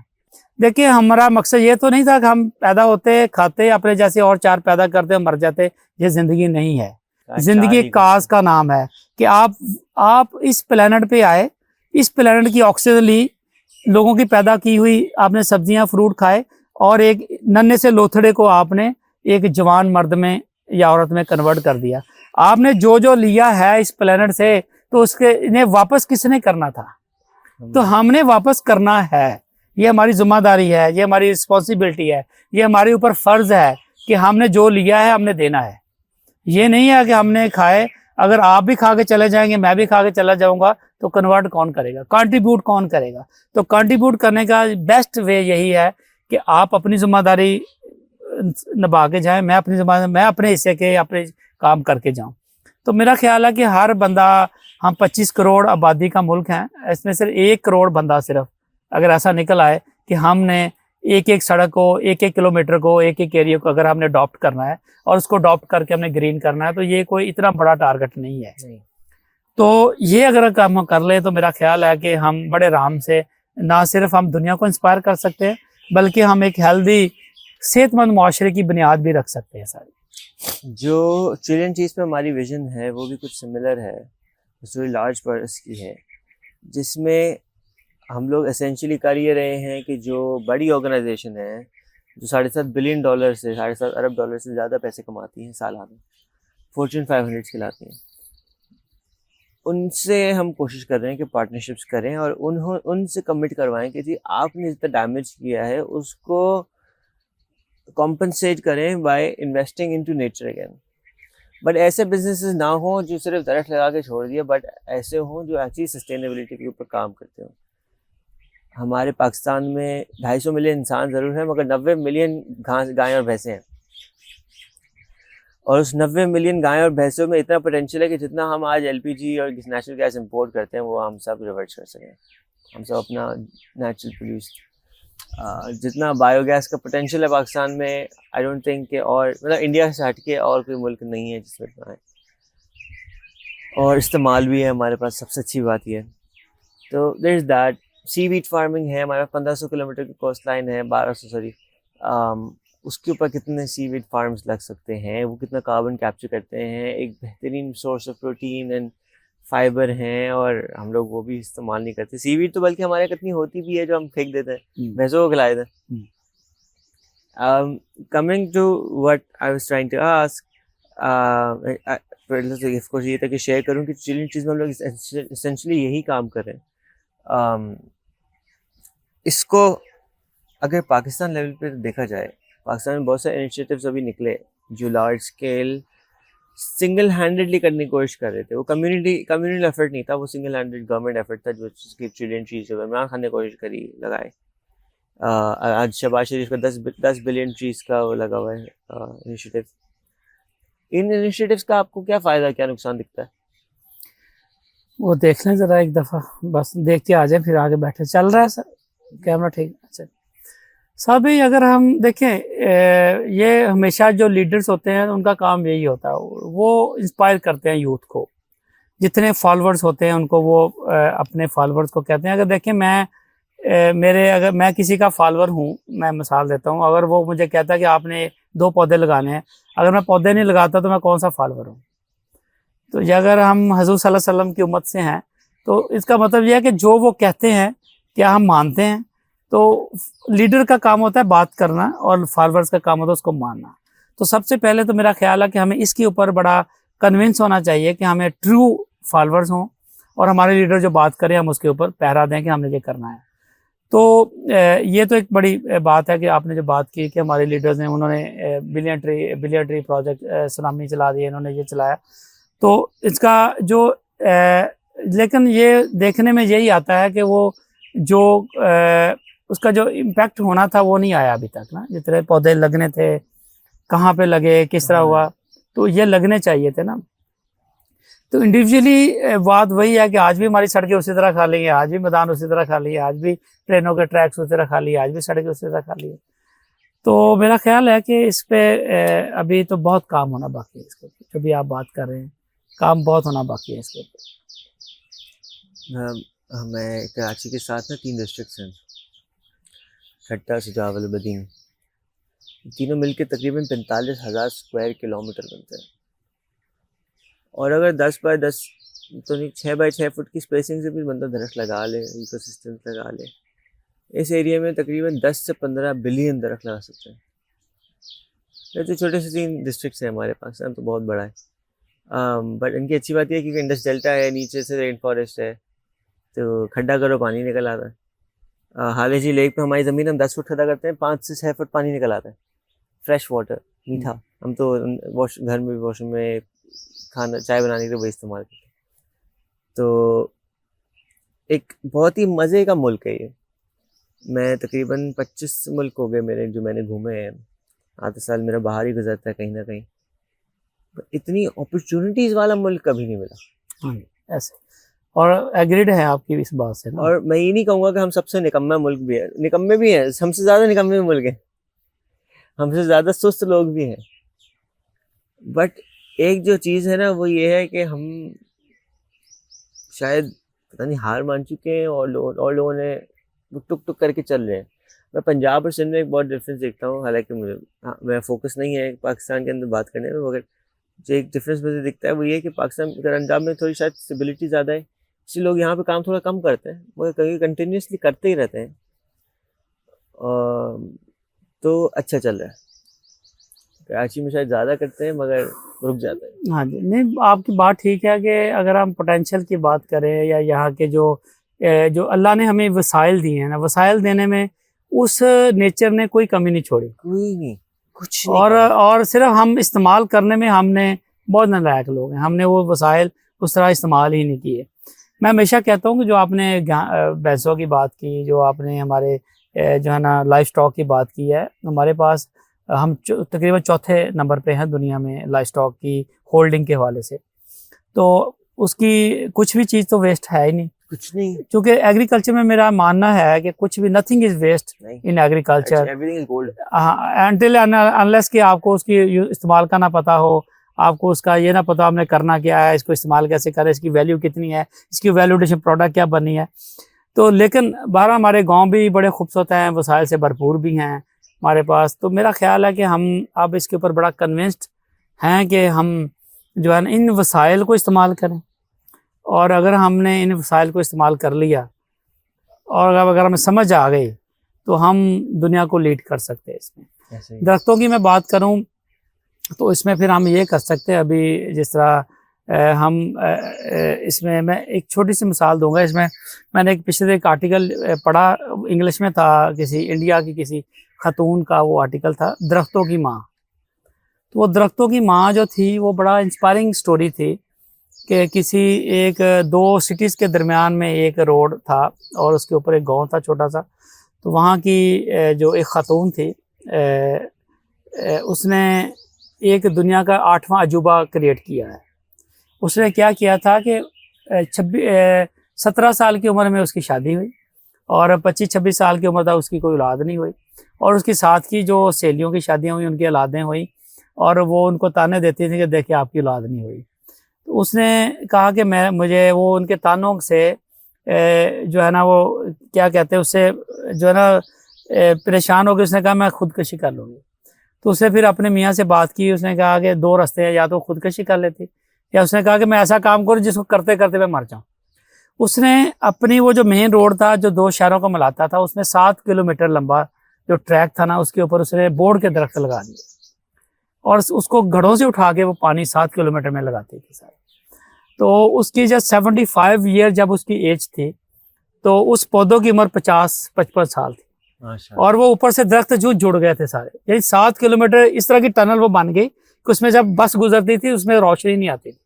देखिए, हमारा मकसद ये तो नहीं था कि हम पैदा होते, खाते, अपने जैसे और 4 पैदा करते, मर जाते। ये जिंदगी नहीं है। जिंदगी काज का नाम है कि आप इस प्लेनेट पे आए, इस प्लेनेट की ऑक्सीजन ली, लोगों की पैदा की हुई आपने सब्जियां फ्रूट खाए, और एक नन्हे से लोथड़े को आपने एक जवान मर्द में या औरत में कन्वर्ट कर दिया। आपने जो जो लिया है इस प्लेनेट से, तो उसके इन्हें वापस किसने करना था? तो हमने वापस करना है। ये हमारी जिम्मेदारी है, ये हमारी रिस्पॉन्सिबिलिटी है, ये हमारे ऊपर फर्ज है कि हमने जो लिया है हमने देना है। ये नहीं है कि हमने खाए, अगर आप भी खा के चले जाएंगे, मैं भी खा के चला जाऊंगा, तो कन्वर्ट कौन करेगा, कंट्रीब्यूट कौन करेगा? तो कंट्रीब्यूट करने का बेस्ट वे यही है कि आप अपनी जिम्मेदारी निभा के जाएं, मैं अपनी जिम्मेदारी, मैं अपने हिस्से के अपने काम करके जाऊं। तो मेरा ख्याल है कि हर बंदा, हम 25 करोड़ आबादी का मुल्क है, इसमें सिर्फ 1 करोड़ बंदा सिर्फ अगर ऐसा निकल आए कि हमने एक सड़क को, एक किलोमीटर को, एक एरिया को अगर हमने अडॉप्ट करना है और उसको अडॉप्ट करके हमने ग्रीन करना है, तो ये कोई इतना बड़ा टारगेट नहीं है। तो ये अगर काम हम कर ले तो मेरा ख्याल है कि हम बड़े आराम से ना सिर्फ हम दुनिया को इंस्पायर कर सकते हैं, बल्कि हम एक हेल्दी सेहतमंद माशरे की बुनियाद भी रख सकते हैं सारी। जो चिलियन चीज़ पे हमारी विजन है वो भी कुछ सिमिलर है, जो लार्ज पर्स की है, जिसमें हम लोग एसेंशियली कर ये रहे हैं कि जो बड़ी ऑर्गेनाइजेशन है जो $7.5 बिलियन से $7.5 अरब से ज़्यादा पैसे कमाती हैं सालाना, फॉर्च्यून 500 खिलाती हैं, उनसे हम कोशिश कर रहे हैं कि पार्टनरशिप्स करें और उनसे कमिट करवाएं कि जी आपने जितना डैमेज किया है उसको कॉम्पनसेट करें by investing into nature again. But ऐसे बिजनेसेस ना हो जो सिर्फ दरख्त लगा के छोड़ दिए, बट ऐसे हों जो एक्चुअली सस्टेनेबिलिटी के ऊपर काम करते हो। हमारे पाकिस्तान में 250 मिलियन इंसान ज़रूर हैं, मगर 90 मिलियन गाय और भैंसें हैं, और उस 90 मिलियन गाय और भैंसों में इतना पोटेंशियल है कि जितना हम आज LPG और नेचुरल गैस इंपोर्ट करते हैं वो हम सब रिवर्स कर सकें। हम सब अपना नेचुरल प्रोड्यूस जितना बायोगैस का पोटेंशियल है पाकिस्तान में, आई डोंट थिंक कि और मतलब इंडिया से हट के और कोई मुल्क नहीं है जिसमें इतना है, और इस्तेमाल भी है हमारे पास, सबसे अच्छी बात ये है। तो there is that. Seaweed farming है हमारे पास, 1500 किलोमीटर की कोस्ट लाइन है, 1200 सॉरी, उसके ऊपर कितने सीवीड फार्म्स लग सकते हैं, वो कितना कार्बन कैप्चर करते हैं, एक बेहतरीन source of protein and fibre हैं, और हम लोग वो भी इस्तेमाल नहीं करते। सीवीड तो बल्कि हमारे कितनी होती भी है जो हम फेंक देते हैं, भैंसों को खिलाए थे। Coming to what I was trying to ask, इसको ये था कि शेयर करूं कि चिलियन चीज़ में हम लोग एसेंशियली यही काम कर रहे हैं। इसको अगर पाकिस्तान लेवल पे देखा जाए, पाकिस्तान में बहुत सारे इनिशिएटिव्स अभी निकले जो लार्ज स्केल सिंगल हैंडेडली करने की कोशिश कर रहे थे। वो कम्युनिटी एफर्ट नहीं था, वो सिंगल हैंडेड गवर्नमेंट एफर्ट था, जो चिलियन ट्रीज इमरान खान ने कोशिश करी लगाए। आज शहबाज शरीफ का 10 बिलियन ट्रीज का वो लगा हुआ है इनिशिएटिव। इन इनिशिएटिव्स का आपको क्या फ़ायदा क्या नुकसान दिखता है? वो देख लें ज़रा एक दफ़ा, बस देख के आ जाए, फिर आगे बैठे। चल रहा है सर कैमरा? ठीक है। अच्छा साहब, अगर हम देखें, ये हमेशा जो लीडर्स होते हैं उनका काम यही होता है, वो इंस्पायर करते हैं यूथ को। जितने फॉलोअर्स होते हैं उनको वो अपने फॉलोअर्स को कहते हैं। अगर देखें अगर मैं किसी का फॉलोअर हूँ, मैं मिसाल देता हूँ, अगर वो मुझे कहता है कि आपने 2 पौधे लगाने हैं, अगर मैं पौधे नहीं लगाता तो मैं कौन सा फॉलोअर हूँ? तो ये अगर हम हज़ूर सल्लल्लाहु अलैहि वसल्लम की उम्मत से हैं तो इसका मतलब यह है कि जो वो कहते हैं क्या हम मानते हैं। तो लीडर का काम होता है बात करना और फॉलोअर्स का काम होता है उसको मानना। तो सबसे पहले तो मेरा ख्याल है कि हमें इसके ऊपर बड़ा कन्विंस होना चाहिए कि हमें ट्रू फॉलोअर्स हों, और हमारे लीडर जो बात करें हम उसके ऊपर पहरा दें कि हमने ये करना है। तो ये तो एक बड़ी बात है कि आपने जो बात की कि हमारे लीडर्स ने, उन्होंने बिलियन ट्री प्रोजेक्ट सुनामी चला दिए, इन्होंने ये चलाया। तो इसका जो लेकिन ये देखने में यही आता है कि वो जो उसका जो इम्पैक्ट होना था वो नहीं आया अभी तक ना। जितने पौधे लगने थे, कहाँ पे लगे, किस तरह हुआ, तो ये लगने चाहिए थे ना। तो इंडिविजुअली बात वही है कि आज भी हमारी सड़कें उसी तरह खाली है, आज भी मैदान उसी तरह खाली है, आज भी ट्रेनों के ट्रैक्स उसी तरह खाली है, आज भी सड़कें उसी तरह खाली है। तो मेरा ख्याल है कि इस पे अभी तो बहुत काम होना बाकी है। इसके ऊपर जो भी आप बात कर रहे हैं, काम बहुत होना बाकी है इसके ऊपर। हमें कराची के साथ ना 3 डिस्ट्रिक्ट्स हैं, खट्टा, सुजावल, बदीन। तीनों मिलकर तकरीबन 45,000 स्क्वायर किलोमीटर बनते हैं। और अगर 10 बाय 10 तो नहीं, 6 बाय 6 फुट की स्पेसिंग से भी बंदा दरख्त लगा ले, इकोसिस्टम लगा ले, इस एरिया में तकरीबन 10 से 15 बिलियन दरख्त लगा सकते हैं। ये तो छोटे से 3 डिस्ट्रिक्ट्स हैं हमारे पास, तो बहुत बड़ा है। बट इनकी अच्छी बात यह है कि इंडस डेल्टा है, नीचे से रेन फॉरेस्ट है, तो खड्डा करो पानी निकल आता है। हालेजी लेक पे हमारी ज़मीन हम 10 फुट खड्डा करते हैं, 5 से 6 फुट पानी निकल आता है, फ्रेश वाटर, मीठा। हम तो घर में वॉशरूम में खाना चाय बनाने के लिए वही इस्तेमाल करते हैं। तो एक बहुत ही मज़े का मुल्क है ये। मैं तकरीबन 25 मुल्क हो गए मेरे जो मैंने घूमे हैं, आधे साल मेरा बाहर ही गुजरता है कहीं ना कहीं। इतनी अपॉर्चुनिटीज़ वाला मुल्क कभी नहीं मिला। ऐसे और एग्रीड है आपकी इस बात से ना। और मैं ये नहीं कहूँगा कि हम सबसे निकम्मा मुल्क भी है, निकम्मे भी हैं, हमसे ज़्यादा निकम्मे मुल्क हैं, हमसे ज़्यादा सुस्त लोग भी हैं। बट एक जो चीज़ है ना वो ये है कि हम शायद पता नहीं हार मान चुके हैं और लोगों ने टुक टुक करके चल रहे हैं। मैं पंजाब और सिंध में एक बहुत डिफरेंस देखता हूँ, हालांकि मुझे मैं फोकस नहीं है पाकिस्तान के अंदर बात करने में, मगर जो एक डिफरेंस मुझे दिखता है वो ये कि पाकिस्तान पंजाब में थोड़ी शायद स्टेबिलिटी ज़्यादा है, इसलिए लोग यहाँ पे काम थोड़ा कम करते हैं, मगर कहीं कंटिन्यूसली करते ही रहते हैं, तो अच्छा चल रहा है। कराची में शायद ज़्यादा करते हैं मगर रुक जाता है। हाँ जी, नहीं आपकी बात ठीक है कि अगर हम पोटेंशियल की बात करें या यहाँ के जो अल्लाह ने हमें वसाइल दिए हैं ना, वसाइल देने में उस नेचर ने कोई कमी नहीं छोड़ी, कोई नहीं, कुछ नहीं। और सिर्फ हम इस्तेमाल करने में हमने बहुत नालायक लोग हैं, हमने वो वसाइल उस तरह इस्तेमाल ही नहीं किए। मैं हमेशा कहता हूँ कि जो आपने भैंसों की बात की, जो आपने हमारे जो है ना लाइफ स्टॉक की बात की है, हमारे पास हम तकरीबन चौथे नंबर पे हैं दुनिया में लाइफ स्टॉक की होल्डिंग के हवाले से, तो उसकी कुछ भी चीज़ तो वेस्ट है ही नहीं, कुछ नहीं, क्योंकि एग्रीकल्चर में मेरा मानना है कि कुछ भी nothing is waste in agriculture, everything is gold, until unless कि आपको उसकी इस्तेमाल का ना पता हो, आपको उसका ये ना पता हमने करना क्या है, इसको इस्तेमाल कैसे करें, इसकी वैल्यू कितनी है, इसकी वैल्यूडेशन प्रोडक्ट क्या बनी है। तो लेकिन बारह हमारे गांव भी बड़े खूबसूरत हैं, वसाइल से भरपूर भी हैं हमारे पास, तो मेरा ख्याल है कि हम अब इसके ऊपर बड़ा कन्विंस्ड हैं कि हम जो है ना इन वसाइल को इस्तेमाल करें, और अगर हमने इन वसाइल को इस्तेमाल कर लिया और अगर हमें समझ आ गई तो हम दुनिया को लीड कर सकते हैं इसमें। दरख्तों की मैं बात करूं तो इसमें फिर हम ये कर सकते हैं, अभी जिस तरह हम इसमें मैं एक छोटी सी मिसाल दूंगा। इसमें मैंने एक पिछले एक आर्टिकल पढ़ा, इंग्लिश में था, किसी इंडिया की किसी खातून का वो आर्टिकल था, दरख्तों की माँ। तो वो दरख्तों की माँ जो थी वो बड़ा इंस्पायरिंग स्टोरी थी कि किसी एक दो सिटीज़ के दरमियान में एक रोड था और उसके ऊपर एक गांव था छोटा सा। तो वहाँ की जो एक खातून थी उसने एक दुनिया का 8वां अजूबा क्रिएट किया है। उसने क्या किया था कि 17 साल की उम्र में उसकी शादी हुई और 25-26 साल की उम्र तक उसकी कोई औलाद नहीं हुई, और उसके साथ की जो सहेलियों की शादियाँ हुई उनकी औलादें हुई, और वो उनको ताने देती थी कि देखिए आपकी औलाद नहीं हुई। तो उसने कहा कि मुझे वो उनके तानों से जो है ना वो क्या कहते हैं उससे जो है ना परेशान हो गए। उसने कहा मैं खुदकशी कर लूँगी। तो उसने फिर अपने मियाँ से बात की, उसने कहा कि दो रास्ते हैं, या तो खुदकशी कर लेती, या उसने कहा कि मैं ऐसा काम करूँ जिसको करते करते मैं मर जाऊँ। उसने अपनी वो जो मेन रोड था जो दो शहरों को मिलाता था, उसने 7 किलोमीटर लंबा जो ट्रैक था ना उसके ऊपर उसने बोर्ड के दरख्त लगा दिए और उसको घड़ों से उठा के वो पानी 7 किलोमीटर में लगाती थी सारे। तो उसकी जब 75 ईयर जब उसकी एज थी तो उस पौधों की उम्र 50-55 साल थी, और वो ऊपर से दरख्त जो जुड़ गए थे सारे। यही 7 किलोमीटर इस तरह की टनल वो बन गई कि उसमें जब बस गुजरती थी उसमें रोशनी नहीं आती थी,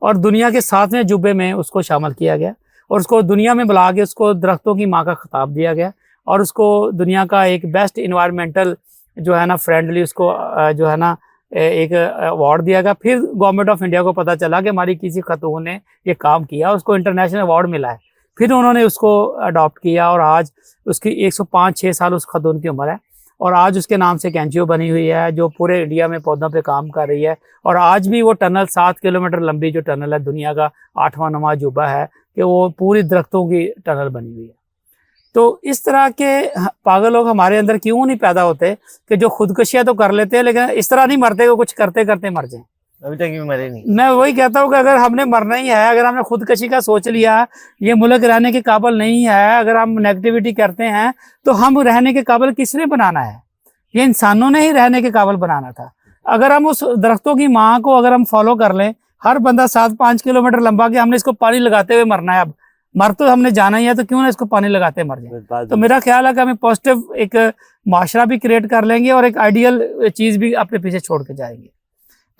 और दुनिया के 7वें अजूबे में उसको शामिल किया गया और उसको दुनिया में बुला के उसको दरख्तों की माँ का खिताब दिया गया, और उसको दुनिया का एक बेस्ट इन्वायरमेंटल जो है ना फ्रेंडली उसको जो है ना एक अवार्ड दिया गया। फिर गवर्नमेंट ऑफ इंडिया को पता चला कि हमारी किसी खातून ने ये काम किया, उसको इंटरनेशनल अवार्ड मिला है। फिर उन्होंने उसको अडॉप्ट किया और आज उसकी 105-6 साल उस खातून की उम्र है, और आज उसके नाम से एक NGO बनी हुई है जो पूरे इंडिया में पौधों पे काम कर रही है। और आज भी वो टनल 7 किलोमीटर लंबी जो टनल है दुनिया का 8वां अजूबा है कि वो पूरी दरख्तों की टनल बनी हुई है। तो इस तरह के पागल लोग हमारे अंदर क्यों नहीं पैदा होते कि जो खुदकशियां तो कर लेते हैं लेकिन इस तरह नहीं मरते कि कुछ करते करते मर जाए। अभी तक भी मरे नहीं। मैं वही कहता हूँ कि अगर हमने मरना ही है, अगर हमने खुदकशी का सोच लिया, ये मुल्क रहने के काबिल नहीं है, अगर हम नेगेटिविटी करते हैं तो हम रहने के काबिल किसने बनाना है? ये इंसानों ने ही रहने के काबिल बनाना था। अगर हम उस दरख्तों की माँ को अगर हम फॉलो कर लें, हर बंदा 7-5 किलोमीटर लंबा कि हमने इसको पानी लगाते हुए मरना है, अब मर तो हमने जाना ही है तो क्यों ना इसको पानी लगाते मर जाए। तो मेरा ख्याल है कि हमें पॉजिटिव एक माशरा भी क्रिएट कर लेंगे और एक आइडियल चीज़ भी अपने पीछे छोड़ के जाएंगे।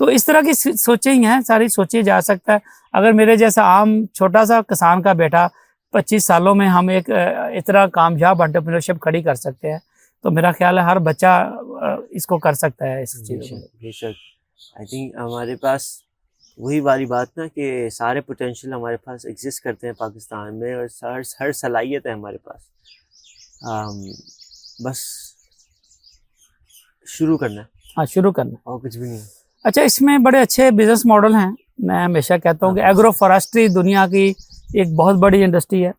तो इस तरह की सोचें ही हैं, सारी सोची जा सकता है। अगर मेरे जैसा आम छोटा सा किसान का बेटा 25 सालों में हम एक इतना कामयाब एंटरप्रेन्योरशिप खड़ी कर सकते हैं, तो मेरा ख्याल है हर बच्चा इसको कर सकता है इस चीज़ को। बेशक। आई थिंक हमारे पास वही वाली बात ना कि सारे पोटेंशियल हमारे पास एग्जिस्ट करते हैं पाकिस्तान में, और हर सलाहियत है हमारे पास, बस शुरू करना है। हाँ, शुरू करना और कुछ भी नहीं। अच्छा, इसमें बड़े अच्छे बिजनेस मॉडल हैं। मैं हमेशा कहता हूँ कि एग्रो फॉरेस्ट्री दुनिया की एक बहुत बड़ी इंडस्ट्री है,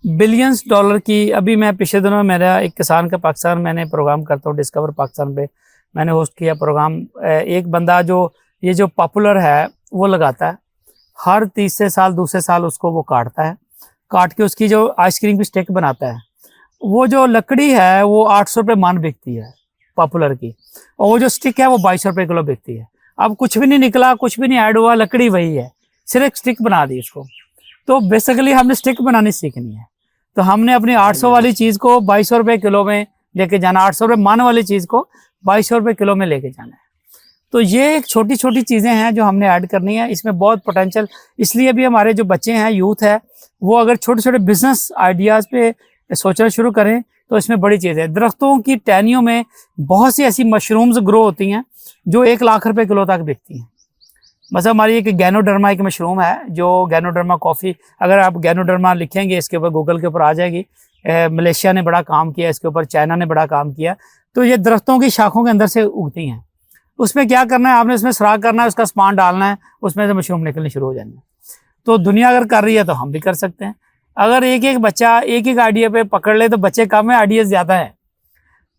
बिलियंस डॉलर की। अभी मैं पिछले दिनों मेरा एक किसान का पाकिस्तान मैंने प्रोग्राम करता हूँ डिस्कवर पाकिस्तान पे, मैंने होस्ट किया प्रोग्राम। एक बंदा जो ये जो पॉपुलर है वो लगाता है, हर तीसरे साल दूसरे साल उसको वो काटता है, काट के उसकी जो आइसक्रीम की स्टिक बनाता है, वो जो लकड़ी है वो 800 रुपये मन बिकती है पॉपुलर की, और वो जो स्टिक है वो 2200 रुपये किलो बिकती है। अब कुछ भी नहीं निकला, कुछ भी नहीं ऐड हुआ, लकड़ी वही है, सिर्फ एक स्टिक बना दी उसको। तो बेसिकली हमने स्टिक बनानी सीखनी है, तो हमने अपनी 800 वाली चीज़ को 2200 रुपये किलो में लेके जाना, 800 रुपये मन वाली चीज़ को 2200 रुपये किलो में लेके जाना है। तो ये एक छोटी छोटी चीज़ें हैं जो हमने ऐड करनी है, इसमें बहुत पोटेंशियल। इसलिए भी हमारे जो बच्चे हैं, यूथ है, वो अगर छोटे छोटे बिजनेस आइडियाज़ पे सोचना शुरू करें तो इसमें बड़ी चीज़ है। दरख्तों की टहनियों में बहुत सी ऐसी मशरूम्स ग्रो होती हैं जो 1 लाख रुपए किलो तक बिकती हैं। मतलब हमारी एक गैनोडर्मा एक मशरूम है, जो गैनोडर्मा कॉफ़ी, अगर आप गैनोडर्मा लिखेंगे इसके ऊपर गूगल के ऊपर आ जाएगी। मलेशिया ने बड़ा काम किया इसके ऊपर, चाइना ने बड़ा काम किया। तो ये दरख्तों की शाखों के अंदर से उगती हैं। उसमें क्या करना है, आपने उसमें सुराख करना है, उसका स्पान डालना है, उसमें से मशरूम निकलनी शुरू हो जानी है। तो दुनिया अगर कर रही है तो हम भी कर सकते हैं। अगर एक एक बच्चा एक एक आइडिया पे पकड़ ले तो बच्चे कम है, आइडियाज़ ज़्यादा है।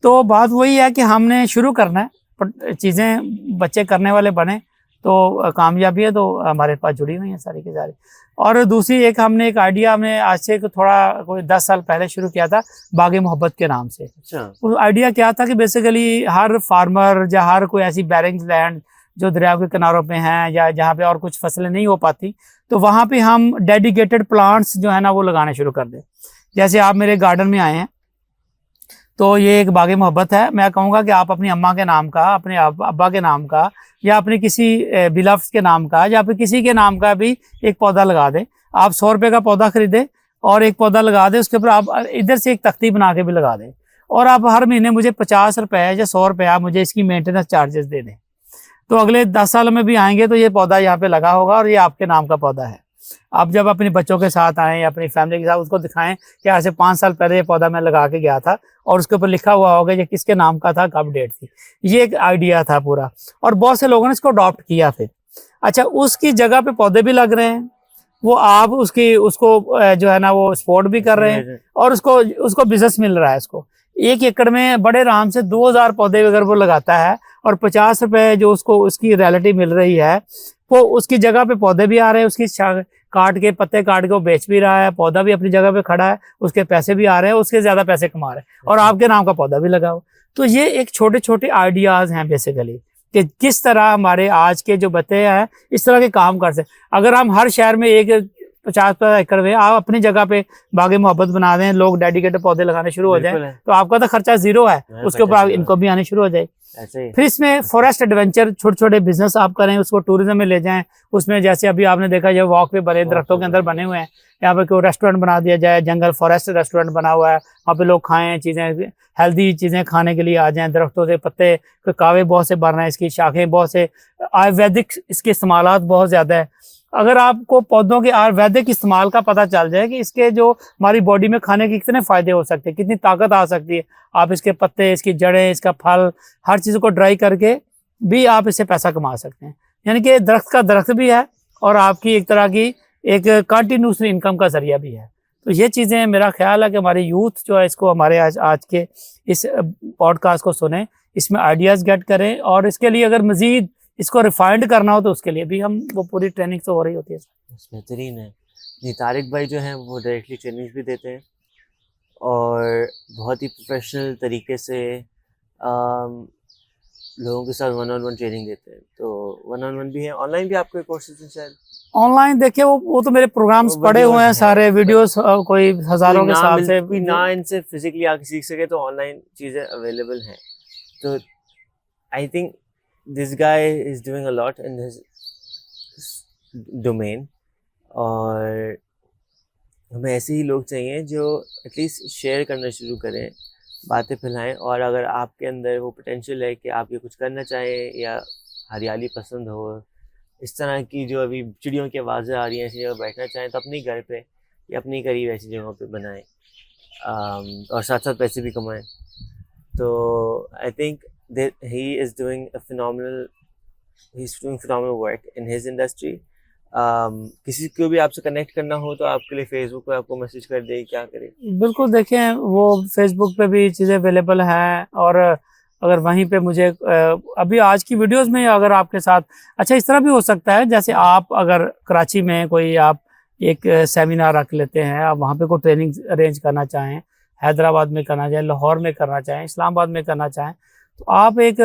तो बात वही है कि हमने शुरू करना है, चीज़ें बच्चे करने वाले बने तो कामयाबी है तो हमारे पास जुड़ी हुई हैं सारी की सारी। और दूसरी एक हमने एक आइडिया हमने आज से थोड़ा कोई 10 साल पहले शुरू किया था, बागे मोहब्बत के नाम से। अच्छा। उस आइडिया क्या था कि बेसिकली हर फार्मर या हर कोई ऐसी बैरिंग लैंड जो दरिया के किनारों पे हैं या जहाँ पे और कुछ फसलें नहीं हो पाती, तो वहाँ पे हम डेडिकेटेड प्लांट्स जो है ना वो लगाने शुरू कर दें। जैसे आप मेरे गार्डन में आए हैं तो ये एक बागे मोहब्बत है। मैं कहूँगा कि आप अपनी अम्मा के नाम का, अपने अब्बा के नाम का, या अपने किसी बिलफ्स के नाम का, या फिर किसी के नाम का भी एक पौधा लगा दें। आप 100 रुपये का पौधा खरीदें और एक पौधा लगा दें, उसके ऊपर आप इधर से एक तख्ती बना के भी लगा दें, और आप हर महीने मुझे 50 रुपये या 100 रुपये आप मुझे इसकी मेंटेनेंस चार्जेस दे दें। तो अगले 10 साल में भी आएंगे तो ये पौधा यहाँ पे लगा होगा और ये आपके नाम का पौधा है। आप जब अपने बच्चों के साथ आएँ या अपनी फैमिली के साथ उसको दिखाएं कि ऐसे 5 साल पहले ये पौधा मैं लगा के गया था, और उसके ऊपर लिखा हुआ होगा ये किसके नाम का था, कब डेट थी। ये एक आइडिया था पूरा, और बहुत से लोगों ने इसको अडॉप्ट किया। फिर अच्छा, उसकी जगह पे पौधे भी लग रहे हैं, वो आप उसको जो है ना वो सपोर्ट भी कर रहे हैं, और उसको बिजनेस मिल रहा है। इसको 1 एकड़ में बड़े आराम से 2000 पौधे अगर वो लगाता है और 50 रुपये जो उसको उसकी रैयल्टी मिल रही है, वो उसकी जगह पे पौधे भी आ रहे हैं, उसकी काट के पत्ते काट के वो बेच भी रहा है, पौधा भी अपनी जगह पे खड़ा है, उसके पैसे भी आ रहे हैं, उसके ज्यादा पैसे कमा रहे हैं, और आपके नाम का पौधा भी लगा हुआ। तो ये एक छोटे छोटे आइडियाज हैं बेसिकली कि किस तरह हमारे आज के जो बच्चे हैं इस तरह के काम कर सकते। अगर हम हर शहर में 50 एकड़ में आप अपनी जगह पे बागे मोहब्बत बना दें, लोग डेडिकेटेड पौधे लगाने शुरू हो जाए, तो आपका तो खर्चा 0 है, उसके ऊपर इनको भी आने शुरू हो जाए। फिर इसमें फॉरेस्ट एडवेंचर छोटे छोटे बिजनेस आप करें, उसको टूरिज्म में ले जाएं। उसमें जैसे अभी आपने देखा जो वॉक पे बने दरख्तों के अंदर बने हुए हैं, यहाँ पे कोई रेस्टोरेंट बना दिया जाए, जंगल फॉरेस्ट रेस्टोरेंट बना हुआ है, वहाँ पे लोग खाएं चीज़ें, हेल्दी चीज़ें खाने के लिए आ जाएं। दरख्तों से पत्ते कावे बहुत से बन रहे हैं, इसकी शाखें बहुत से, आयुर्वेदिक इसके इस्तेमालात बहुत ज़्यादा है। अगर आपको पौधों के आयुर्वेदिक इस्तेमाल का पता चल जाए कि इसके जो हमारी बॉडी में खाने के कितने फ़ायदे हो सकते हैं, कितनी ताकत आ सकती है, आप इसके पत्ते, इसकी जड़ें, इसका फल, हर चीज़ को ड्राई करके भी आप इससे पैसा कमा सकते हैं। यानी कि दरख्त का दरख्त भी है और आपकी एक तरह की एक कंटिन्यूस इनकम का जरिया भी है। तो ये चीज़ें मेरा ख्याल है कि हमारे यूथ जो है इसको हमारे आज के इस पॉडकास्ट को सुने, इसमें आइडियाज़ गेट करें, और इसके लिए अगर मज़ीद इसको रिफाइंड करना हो तो उसके लिए भी हम वो पूरी ट्रेनिंग तो हो रही होती है। बेहतरीन है जी। तारिक भाई जो हैं वो डायरेक्टली ट्रेनिंग भी देते हैं और बहुत ही प्रोफेशनल तरीके से लोगों के साथ 1-on-1 ट्रेनिंग देते हैं। तो 1-on-1 भी है, ऑनलाइन भी आपके कोर्सेज हैं शायद? ऑनलाइन देखिए वो तो मेरे प्रोग्राम्स पड़े हुए हैं सारे, वीडियोस कोई हज़ारों के साथ से ना इनसे फिजिकली आके सीख सके तो ऑनलाइन चीज़ें अवेलेबल हैं। तो I think this guy is doing a lot in his domain, और हमें ऐसे ही लोग चाहिए जो एटलीस्ट शेयर करना शुरू करें, बातें फैलाएं। और अगर आपके अंदर वो पोटेंशियल है कि आप ये कुछ करना चाहें या हरियाली पसंद हो, इस तरह की जो अभी चिड़ियों की आवाज़ें आ रही हैं, ऐसी जगह बैठना चाहें तो अपने घर पे या अपने करीब ऐसी जगहों पे बनाएं, और साथ साथ पैसे भी कमाएं। तो I think that he's doing phenomenal work in his industry, किसी को भी आपसे कनेक्ट करना हो तो आपके लिए फेसबुक पे आपको मैसेज कर दे, क्या करे? बिल्कुल, देखें वो फेसबुक पे भी चीज़ें अवेलेबल हैं, और अगर वहीं पे मुझे अभी आज की वीडियोस में अगर आपके साथ, अच्छा इस तरह भी हो सकता है जैसे आप अगर कराची में कोई आप एक सेमिनार रख लेते हैं, आप वहाँ पे कोई ट्रेनिंग अरेंज करना चाहें, हैदराबाद में करना चाहें, लाहौर में करना चाहें, इस्लामाबाद में करना चाहें, तो आप एक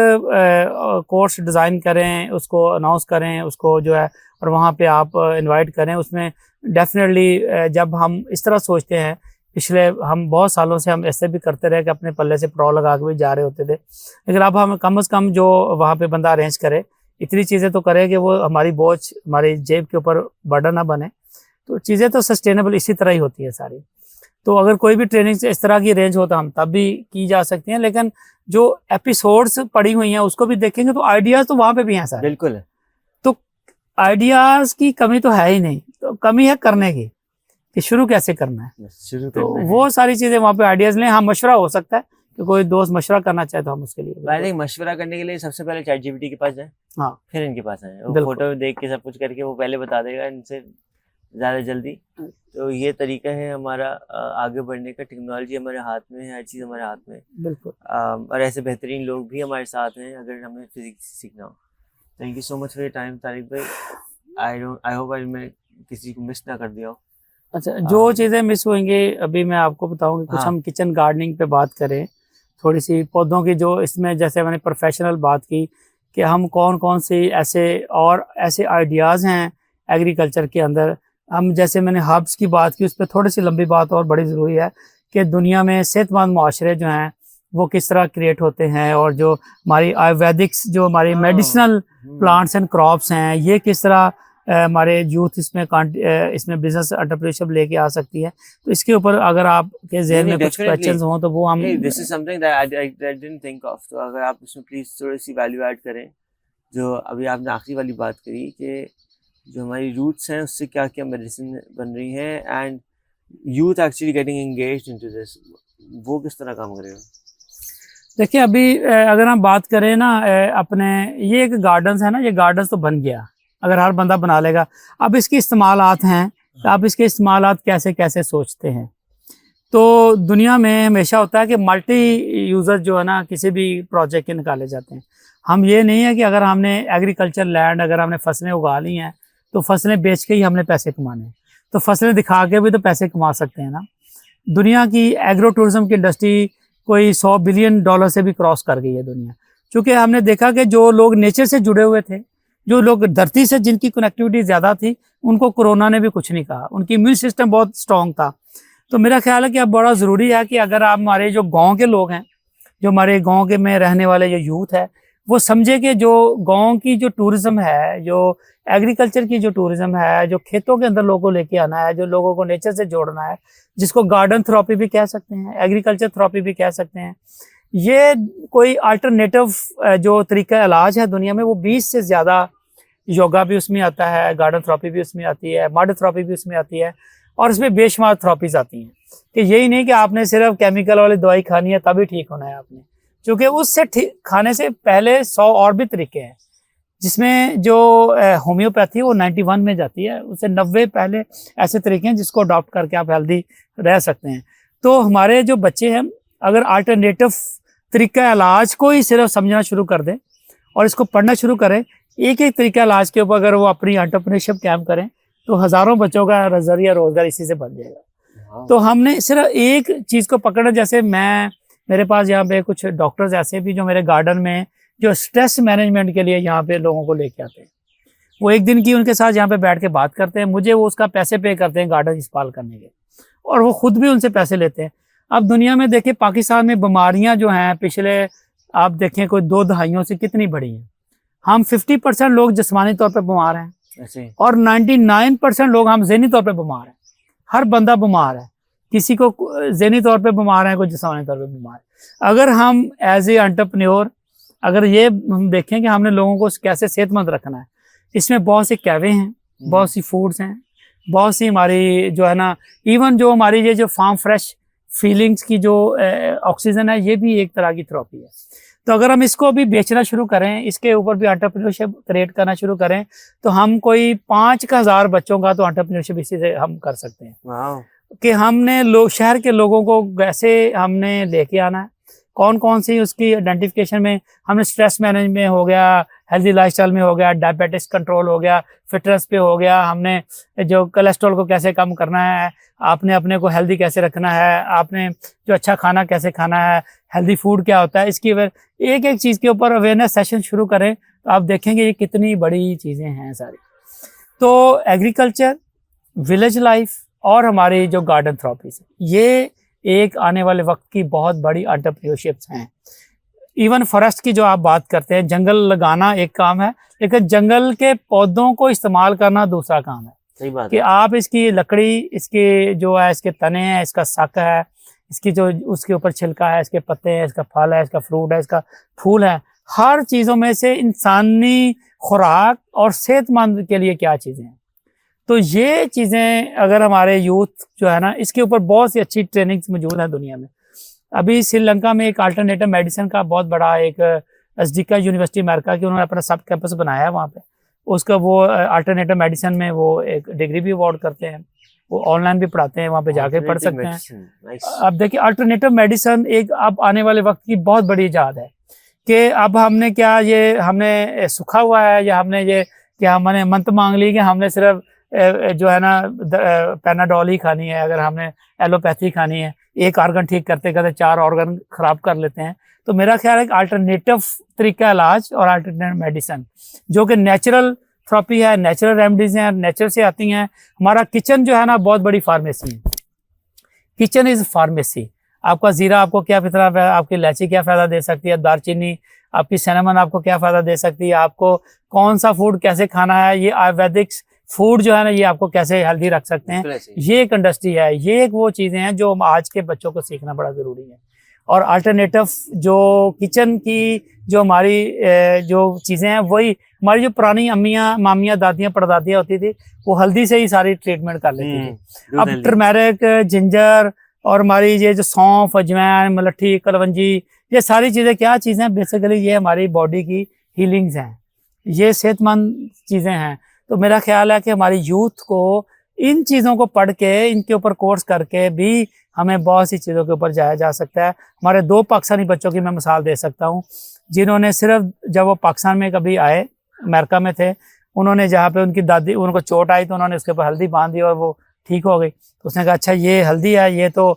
कोर्स डिज़ाइन करें, उसको अनाउंस करें, उसको जो है, और वहाँ पे आप इनवाइट करें। उसमें डेफिनेटली जब हम इस तरह सोचते हैं, पिछले हम बहुत सालों से हम ऐसे भी करते रहे कि अपने पल्ले से प्रो लगा के भी जा रहे होते थे, लेकिन अब हम कम से कम जो वहाँ पे बंदा अरेंज करे, इतनी चीज़ें तो करे कि वो हमारी बोझ, हमारी जेब के ऊपर बर्डन ना बने। तो चीज़ें तो सस्टेनेबल इसी तरह ही होती है सारी। तो अगर कोई भी ट्रेनिंग इस तरह की अरेंज हो तो हम तब भी की जा सकती हैं, लेकिन जो एपिसोड्स पड़ी हुई हैं उसको भी देखेंगे तो आइडियाज़ तो वहाँ पे भी हैं सर। बिल्कुल। तो आइडियाज़ की कमी तो है ही नहीं, तो कमी है करने की, कि शुरू कैसे करना है। तो वो सारी चीज़ें वहाँ पे आइडियाज़ लें। हाँ, मशवरा हो सकता है कि कोई दोस्त मशवरा करना चाहे तो हम उसके लिए, आई थिंक मशवरा करने के लिए सबसे पहले चैट जीपीटी के पास जाए, हाँ, फिर इनके पास आए। वो फोटो देख के सब कुछ करके वो पहले बता देगा इनसे ज़्यादा जल्दी। तो ये तरीका है हमारा आगे बढ़ने का। टेक्नोलॉजी हमारे हाथ में है, हर चीज़ हमारे हाथ में, बिल्कुल। और ऐसे बेहतरीन लोग भी हमारे साथ हैं अगर हमें फिजिक्स सीखना हो। Thank you so much for your time Tariq भाई। आई होप मैं किसी को मिस ना कर दिया हो। अच्छा, जो चीज़ें मिस होंगी अभी मैं आपको बताऊंगी। कुछ हम किचन गार्डनिंग पे बात करें, थोड़ी सी पौधों की, जो इसमें जैसे मैंने प्रोफेशनल बात की कि हम कौन कौन से ऐसे आइडियाज़ हैं एग्रीकल्चर के अंदर। हम जैसे मैंने हर्ब्स की बात की, उस पर थोड़ी सी लंबी बात और बड़ी ज़रूरी है कि दुनिया में सेहतमंद माशरे जो हैं वो किस तरह क्रिएट होते हैं, और जो हमारी आयुर्वेदिक्स, जो हमारी मेडिसिनल प्लांट्स एंड क्रॉप्स हैं, ये किस तरह हमारे यूथ इसमें बिजनेस एंटरप्रेन्योरशिप लेके आ सकती है। तो इसके ऊपर अगर आपके ज़हन में कुछ क्वेश्चंस हों तो वो हम, this is something that I didn't think of. तो अगर आप उसमें प्लीज थोड़ी सी वैल्यू ऐड करें। जो अभी आपने आखिरी वाली बात करी कि जो हमारी रूट्स हैं उससे क्या क्या मेडिसिन बन रही हैं, and youth actually getting engaged into this, वो किस तरह काम करेगा? देखिए, अभी अगर हम बात करें ना अपने, ये एक गार्डन्स है ना, ये गार्डन्स तो बन गया, अगर हर बंदा बना लेगा। अब इसके इस्तेमालात हैं, तो आप इसके इस्तेमालात कैसे कैसे सोचते हैं। तो दुनिया में हमेशा होता है कि मल्टी यूज़र जो है ना किसी भी प्रोजेक्ट के निकाले जाते हैं। हम ये नहीं है कि अगर हमने एग्रीकल्चर लैंड, अगर हमने फसलें उगा ली हैं तो फसलें बेच के ही हमने पैसे कमाने हैं। तो फसलें दिखा के भी तो पैसे कमा सकते हैं ना। दुनिया की एग्रो टूरिज्म की इंडस्ट्री कोई $100 बिलियन से भी क्रॉस कर गई है दुनिया। चूँकि हमने देखा कि जो लोग नेचर से जुड़े हुए थे, जो लोग धरती से जिनकी कनेक्टिविटी ज़्यादा थी, उनको कोरोना ने भी कुछ नहीं कहा, उनकी इम्यून सिस्टम बहुत स्ट्रॉन्ग था। तो मेरा ख्याल है कि अब बड़ा ज़रूरी है कि अगर आप हमारे जो गांव के लोग हैं, जो हमारे गांव के में रहने वाले जो यूथ है, वो समझे कि जो गांव की जो टूरिज़्म है, जो एग्रीकल्चर की जो टूरिज़्म है, जो खेतों के अंदर लोगों को लेके आना है, जो लोगों को नेचर से जोड़ना है, जिसको गार्डन थेरेपी भी कह सकते हैं, एग्रीकल्चर थेरेपी भी कह सकते हैं, ये कोई अल्टरनेटिव जो तरीका इलाज है दुनिया में, वो 20 से ज़्यादा, योगा भी उसमें आता है, गार्डन थेरेपी भी उसमें आती है, मड थेरेपी भी उसमें आती है, और इसमें बेशुमार थेरेपीज आती हैं। कि यही नहीं कि आपने सिर्फ केमिकल वाली दवाई खानी है तभी ठीक होना है आपने, क्योंकि उससे खाने से पहले 100 और भी तरीके हैं, जिसमें जो होम्योपैथी वो 91 में जाती है, उससे 90 पहले ऐसे तरीके हैं जिसको अडॉप्ट करके आप हेल्दी रह सकते हैं। तो हमारे जो बच्चे हैं, अगर अल्टरनेटिव तरीका इलाज को ही सिर्फ समझना शुरू कर दें और इसको पढ़ना शुरू करें, एक एक तरीका इलाज के ऊपर अगर वो अपनी एंटरप्रेन्योरशिप कैंप करें, तो हज़ारों बच्चों का नजरिया रोजगार इसी से बन जाएगा। तो हमने सिर्फ एक चीज़ को पकड़ना, जैसे मेरे पास यहाँ पे कुछ डॉक्टर्स ऐसे भी जो मेरे गार्डन में जो स्ट्रेस मैनेजमेंट के लिए यहाँ पे लोगों को लेके आते हैं, वो एक दिन की उनके साथ यहाँ पे बैठ के बात करते हैं, मुझे वो उसका पैसे पे करते हैं गार्डन इस्तेमाल करने के, और वो खुद भी उनसे पैसे लेते हैं। अब दुनिया में देखें, पाकिस्तान में बीमारियाँ जो हैं पिछले आप देखें कोई 2 दहाइयों से कितनी बढ़ी हैं। हम 50% लोग जिस्मानी तौर पर बीमार हैं और 99% लोग हम ज़हनी तौर पर बीमार हैं। हर बंदा बीमार है, किसी को ज़हनी तौर पे बीमार है, कोई जिस्मानी तौर पे बीमार है। अगर हम एज ए एंटरप्रेन्योर अगर ये हम देखें कि हमने लोगों को कैसे सेहतमंद रखना है, इसमें बहुत सी कहवे हैं, बहुत सी फूड्स हैं, बहुत सी हमारी जो है ना, इवन जो हमारी ये जो फार्म फ्रेश फीलिंग्स की जो ऑक्सीजन है, ये भी एक तरह की थेरेपी है। तो अगर हम इसको भी बेचना शुरू करें, इसके ऊपर भी एंटरप्रेन्योरशिप क्रिएट करना शुरू करें, तो हम कोई 5,000 बच्चों का तो एंटरप्रेन्योरशिप इसी से हम कर सकते हैं। वाह। कि हमने शहर के लोगों को कैसे हमने लेके आना है, कौन कौन सी उसकी आइडेंटिफिकेशन में हमने स्ट्रेस मैनेजमेंट हो गया, हेल्दी लाइफस्टाइल में हो गया, डायबिटीज कंट्रोल हो गया, फिटनेस पे हो गया, हमने जो कोलेस्ट्रॉल को कैसे कम करना है, आपने अपने को हेल्दी कैसे रखना है, आपने जो अच्छा खाना कैसे खाना है, हेल्दी फूड क्या होता है, इसकी एक एक चीज़ के ऊपर अवेयरनेस सेशन शुरू करें तो आप देखेंगे ये कितनी बड़ी चीज़ें हैं सारी। तो एग्रीकल्चर, विलेज लाइफ और हमारी जो गार्डन थेरेपीज है, ये एक आने वाले वक्त की बहुत बड़ी एंटरप्रेन्योरशिप्स हैं। इवन फॉरेस्ट की जो आप बात करते हैं, जंगल लगाना एक काम है, लेकिन जंगल के पौधों को इस्तेमाल करना दूसरा काम है। सही बात कि है। आप इसकी लकड़ी, इसके जो है, इसके तने हैं, इसका सक है, इसकी जो उसके ऊपर छिलका है, इसके पत्ते हैं, इसका फल है, इसका फ्रूट है, इसका फूल है, हर चीज़ों में से इंसानी खुराक और सेहतमंद के लिए क्या चीज़ें हैं। तो ये चीज़ें अगर हमारे यूथ जो है ना, इसके ऊपर बहुत सी अच्छी ट्रेनिंग्स मौजूद हैं दुनिया में। अभी श्रीलंका में एक अल्टरनेटिव मेडिसिन का बहुत बड़ा एक एसडीका यूनिवर्सिटी अमेरिका की, उन्होंने अपना सब कैंपस बनाया है वहाँ पे। उसका वो अल्टरनेटिव मेडिसिन में वो एक डिग्री भी अवार्ड करते हैं, वो ऑनलाइन भी पढ़ाते हैं, वहाँ पे जाके पढ़ सकते हैं। अब देखिए अल्टरनेटिव मेडिसिन एक अब आने वाले वक्त की बहुत बड़ी इजाद है कि अब हमने क्या, ये हमने सूखा हुआ है या हमने ये क्या हमने मंत मांग ली कि हमने सिर्फ जो है ना पैनाडोल ही खानी है, अगर हमने एलोपैथी खानी है, एक ऑर्गन ठीक करते करते 4 ऑर्गन खराब कर लेते हैं। तो मेरा ख्याल है कि अल्टरनेटिव तरीका इलाज और अल्टरनेटिव मेडिसिन जो कि नेचुरल थेरेपी है, नेचुरल रेमेडीज हैं, नेचर से आती हैं। हमारा किचन जो है ना बहुत बड़ी फार्मेसी है, किचन इज फार्मेसी। आपका जीरा आपको क्या फितना, आपकी इलायची क्या फायदा दे सकती है, दालचीनी आपकी सिनेमन आपको क्या फायदा दे सकती है, आपको कौन सा फूड कैसे खाना है, ये आयुर्वेदिक फूड जो है ना ये आपको कैसे हेल्दी रख सकते हैं, ये एक इंडस्ट्री है। ये एक वो चीज़ें हैं जो आज के बच्चों को सीखना बड़ा ज़रूरी है। और अल्टरनेटिव जो किचन की जो हमारी जो चीज़ें हैं, वही हमारी जो पुरानी अम्मियाँ, मामियाँ, दादियाँ, परदादियाँ होती थी, वो हल्दी से ही सारी ट्रीटमेंट कर लेती थी। अब टर्मेरिक, जिंजर और हमारी ये जो सौंफ, अजवाइन, मलट्ठी, कलवंजी, ये सारी चीज़ें क्या चीज़ें हैं, बेसिकली ये हमारी बॉडी की हीलिंग्स हैं, ये सेहतमंद चीज़ें हैं। तो मेरा ख्याल है कि हमारी यूथ को इन चीज़ों को पढ़ के, इनके ऊपर कोर्स करके भी हमें बहुत सी चीज़ों के ऊपर जाया जा सकता है। हमारे 2 पाकिस्तानी बच्चों की मैं मिसाल दे सकता हूँ, जिन्होंने सिर्फ जब वो पाकिस्तान में कभी आए, अमेरिका में थे, उन्होंने जहाँ पे उनकी दादी, उनको चोट आई तो उन्होंने उसके ऊपर हल्दी बांध दी और वो ठीक हो गई। तो उसने कहा अच्छा ये हल्दी है, ये तो